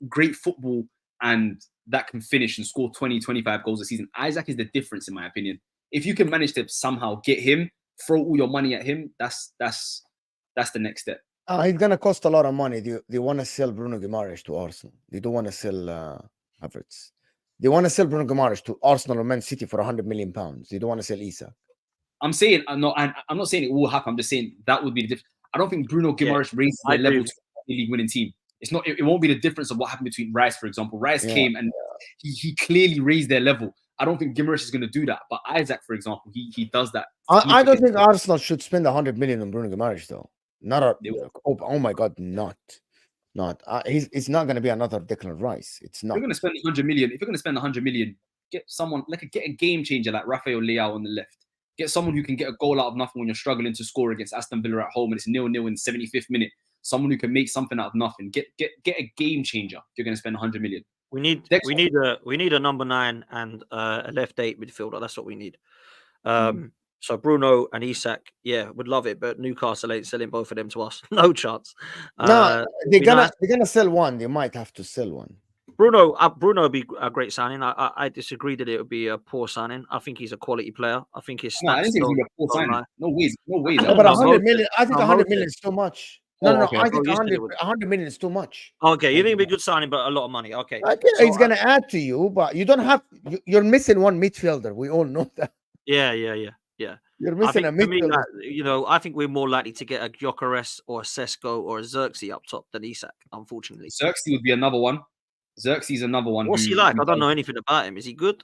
great football and that can finish and score 20, 25 goals a season. Isak is the difference, in my opinion. If you can manage to somehow get him, throw all your money at him, that's the next step. He's gonna cost a lot of money. They want to sell Bruno Guimaraes to Arsenal. They don't want to sell Havertz. They want to sell Bruno Guimaraes to Arsenal or Man City for £100 million. They don't want to sell Isak. I'm saying I'm not saying it will happen. I'm just saying that would be the difference. I don't think Bruno Guimaraes raises their level to a league winning team. It's not. It won't be the difference of what happened between Rice, for example. Rice came and he clearly raised their level. I don't think Guimaraes is going to do that. But Isak, for example, he does that. I don't think Arsenal should spend £100 million on Bruno Guimaraes, though. Oh my God, not. It's not going to be another Declan Rice. It's not. If you're going to spend 100 million, if you're going to spend 100 million, get someone get a game changer like Rafael Leao on the left. Get someone who can get a goal out of nothing when you're struggling to score against Aston Villa at home and it's 0-0 in 75th minute. Someone who can make something out of nothing. Get a game changer. If you're going to spend 100 million. We need a number 9 and a left 8 midfielder. That's what we need. So Bruno and Isak, would love it, but Newcastle ain't selling both of them to us. No chance. No, they're gonna sell one. They might have to sell one. Bruno would be a great signing. I disagree that it would be a poor signing. I think he's a quality player. I think his stats. I didn't think it was a poor signing. No way. No, but 100 million. I think 100 million is too much. No. Okay. I think 100 million is too much. Okay, you think it'd be a good signing, but a lot of money. Okay, he's gonna add to you, but you don't have. You're missing one midfielder. We all know that. Yeah. You're missing a midfielder. I think we're more likely to get a Gyökeres or a Sesko or a Xerxes up top than Isak. Unfortunately, Xerxes would be another one. Xerxes another one. What's he like? I don't know anything about him. Is he good?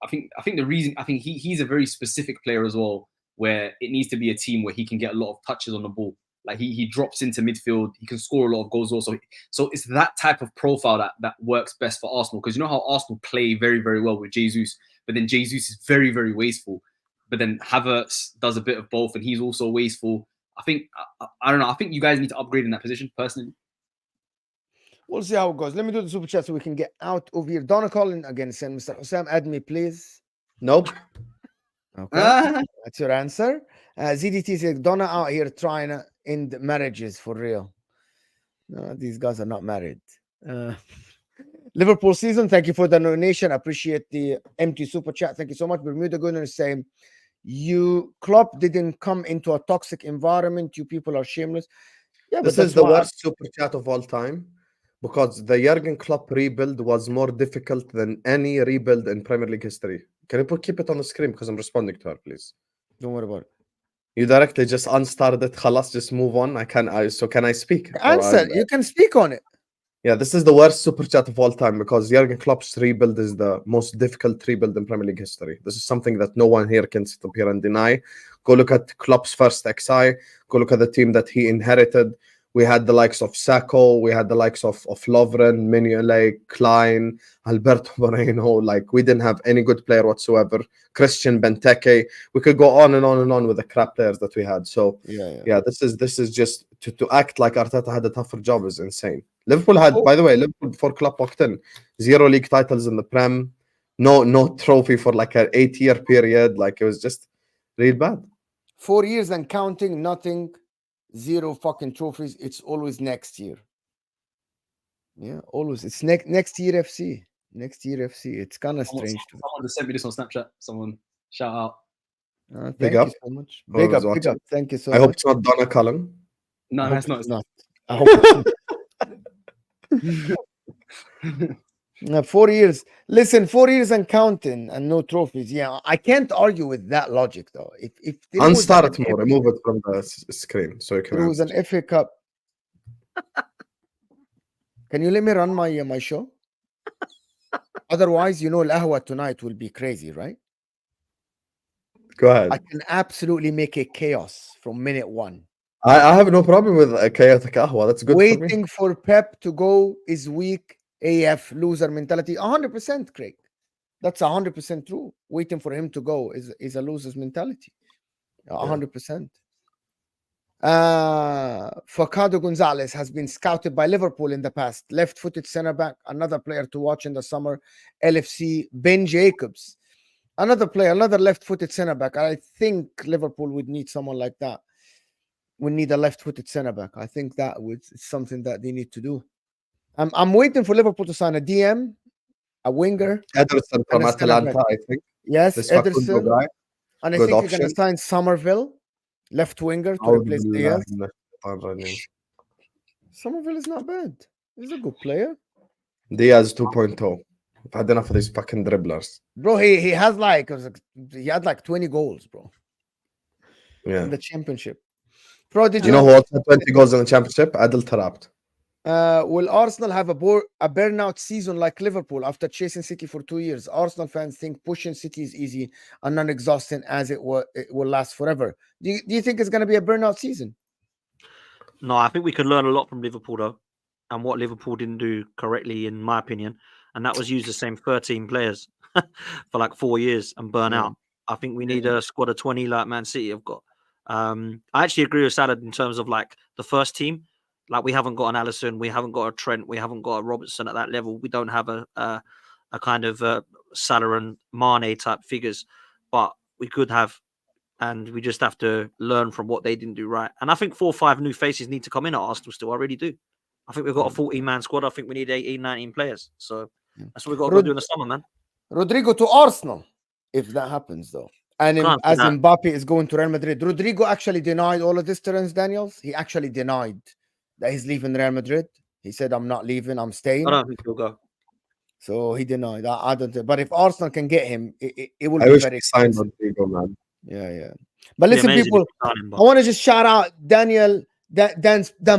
I think the reason he's a very specific player as well, where it needs to be a team where he can get a lot of touches on the ball. Like he drops into midfield, he can score a lot of goals also. So it's that type of profile that works best for Arsenal, because you know how Arsenal play very, very well with Jesus, but then Jesus is very, very wasteful. But then Havertz does a bit of both, and he's also wasteful. I don't know. I think you guys need to upgrade in that position personally. We'll see how it goes. Let me do the super chat so we can get out of here. Donna Collin again saying, Mr. Husam, add me, please. Nope. Okay. That's your answer. ZDT says, Donna out here trying to end marriages for real. No, these guys are not married. Liverpool season, thank you for the donation. I appreciate the empty super chat. Thank you so much. Bermuda Gunner is saying, Klopp didn't come into a toxic environment. You people are shameless. Yeah, this is the worst super chat of all time. Because the Jurgen Klopp rebuild was more difficult than any rebuild in Premier League history. Can you keep it on the screen because I'm responding to her, please? Don't worry about it. You directly just unstarted it. Khalas, just move on. So can I speak? Answer. You can speak on it. Yeah, this is the worst super chat of all time because Jurgen Klopp's rebuild is the most difficult rebuild in Premier League history. This is something that no one here can sit up here and deny. Go look at Klopp's first XI. Go look at the team that he inherited. We had the likes of Sacco. We had the likes of Lovren, Mignolet, Klein, Alberto Moreno. Like, we didn't have any good player whatsoever. Christian Benteke. We could go on and on and on with the crap players that we had. So, yeah, this is just to act like Arteta had a tougher job is insane. Liverpool had, by the way, Liverpool before Klopp walked in, 0 league titles in the Prem, no trophy for like an 8-year period. Like, it was just really bad. 4 years and counting, nothing, 0 fucking trophies. It's always next year. Yeah, always. It's next year FC. Next year FC. It's kind of strange. Someone just sent me this on Snapchat. Someone shout out. Thank you so much. Big up, big up. Thank you so much. I hope it's not Donna Cullen. No, that's not. It's not. I hope it's not. 4 years. Listen, 4 years and counting and no trophies. Yeah, I can't argue with that logic though. If unstart more, remove it from the screen so you can. It was an FA Cup. Can you let me run my show? Otherwise, Al Ahwa tonight will be crazy, right? Go ahead. I can absolutely make it chaos from minute 1. I have no problem with a chaotic Ahwa. That's good. Waiting for Pep to go is weak. AF loser mentality. 100%, Craig. That's 100% true. Waiting for him to go is a loser's mentality. 100%. Facado Gonzalez has been scouted by Liverpool in the past. Left-footed center back, another player to watch in the summer. LFC, Ben Jacobs, another player, another left-footed center back. I think Liverpool would need someone like that. We need a left-footed center back. I think that is something that they need to do. I'm waiting for Liverpool to sign a DM, a winger. Ederson from Atalanta, I think. Yes, this Ederson. Guy. And I think you're going to sign Summerville, left winger, to replace Diaz. Summerville is not bad. He's a good player. Diaz 2.0. I've had enough of these fucking dribblers. Bro, he had like 20 goals, bro. Yeah. In the championship. Bro, did you know who also had 20 goals in the championship? Adel Tarabt. Will Arsenal have a burnout season like Liverpool after chasing City for 2 years? Arsenal fans think pushing City is easy and non-exhausting as it will last forever. Do you think it's going to be a burnout season? No, I think we could learn a lot from Liverpool, though, and what Liverpool didn't do correctly, in my opinion, and that was use the same 13 players for like 4 years and burn out. I think we need a squad of 20 like Man City have got. I actually agree with Salah in terms of like the first team. Like, we haven't got an Alisson, we haven't got a Trent, we haven't got a Robertson at that level. We don't have a kind of Salah and Mane type figures, but we could have, and we just have to learn from what they didn't do right. And I think 4 or 5 new faces need to come in at Arsenal still. I really do. I think we've got a 14-man squad. I think we need 18, 19 players. So that's what we've got to go do in the summer, man. Rodrigo to Arsenal, if that happens, though. And as Mbappe is going to Real Madrid. Rodrigo actually denied all of this, Terence Daniels. He actually denied that he's leaving Real Madrid. He said, I'm not leaving, I'm staying. I don't think he'll go. So he denied. I don't. But if Arsenal can get him, it will be very exciting. Rodrigo, man. Yeah. But listen, people, I want to just shout out Dan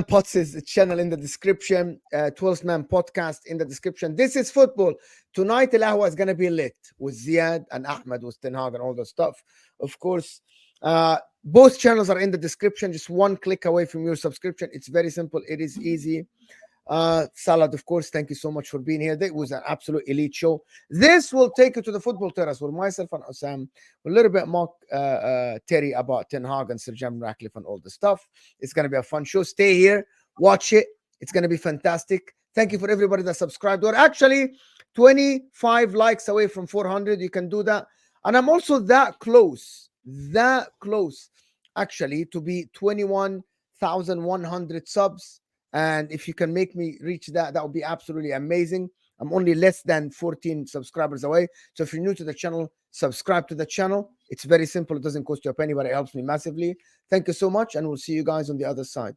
Potts' channel in the description, 12th Man Podcast in the description. This is football. Tonight, Al Ahwa is going to be lit with Ziad and Ahmed, with Ten Hag and all the stuff. Of course, both channels are in the description. Just one click away from your subscription. It's very simple. It is easy. Salad, of course, thank you so much for being here. That was an absolute elite show. This will take you to the football terrace where myself and HUSAM a little bit mock Terry about Ten Hag and Sir Jim Ratcliffe and all the stuff. It's going to be a fun show. Stay here, watch it. It's going to be fantastic. Thank you for everybody that subscribed. We're actually 25 likes away from 400. You can do that. And I'm also that close actually to be 21,100 subs. And if you can make me reach that, that would be absolutely amazing. I'm only less than 14 subscribers away. So if you're new to the channel, subscribe to the channel. It's very simple. It doesn't cost you a penny, but it helps me massively. Thank you so much. And we'll see you guys on the other side.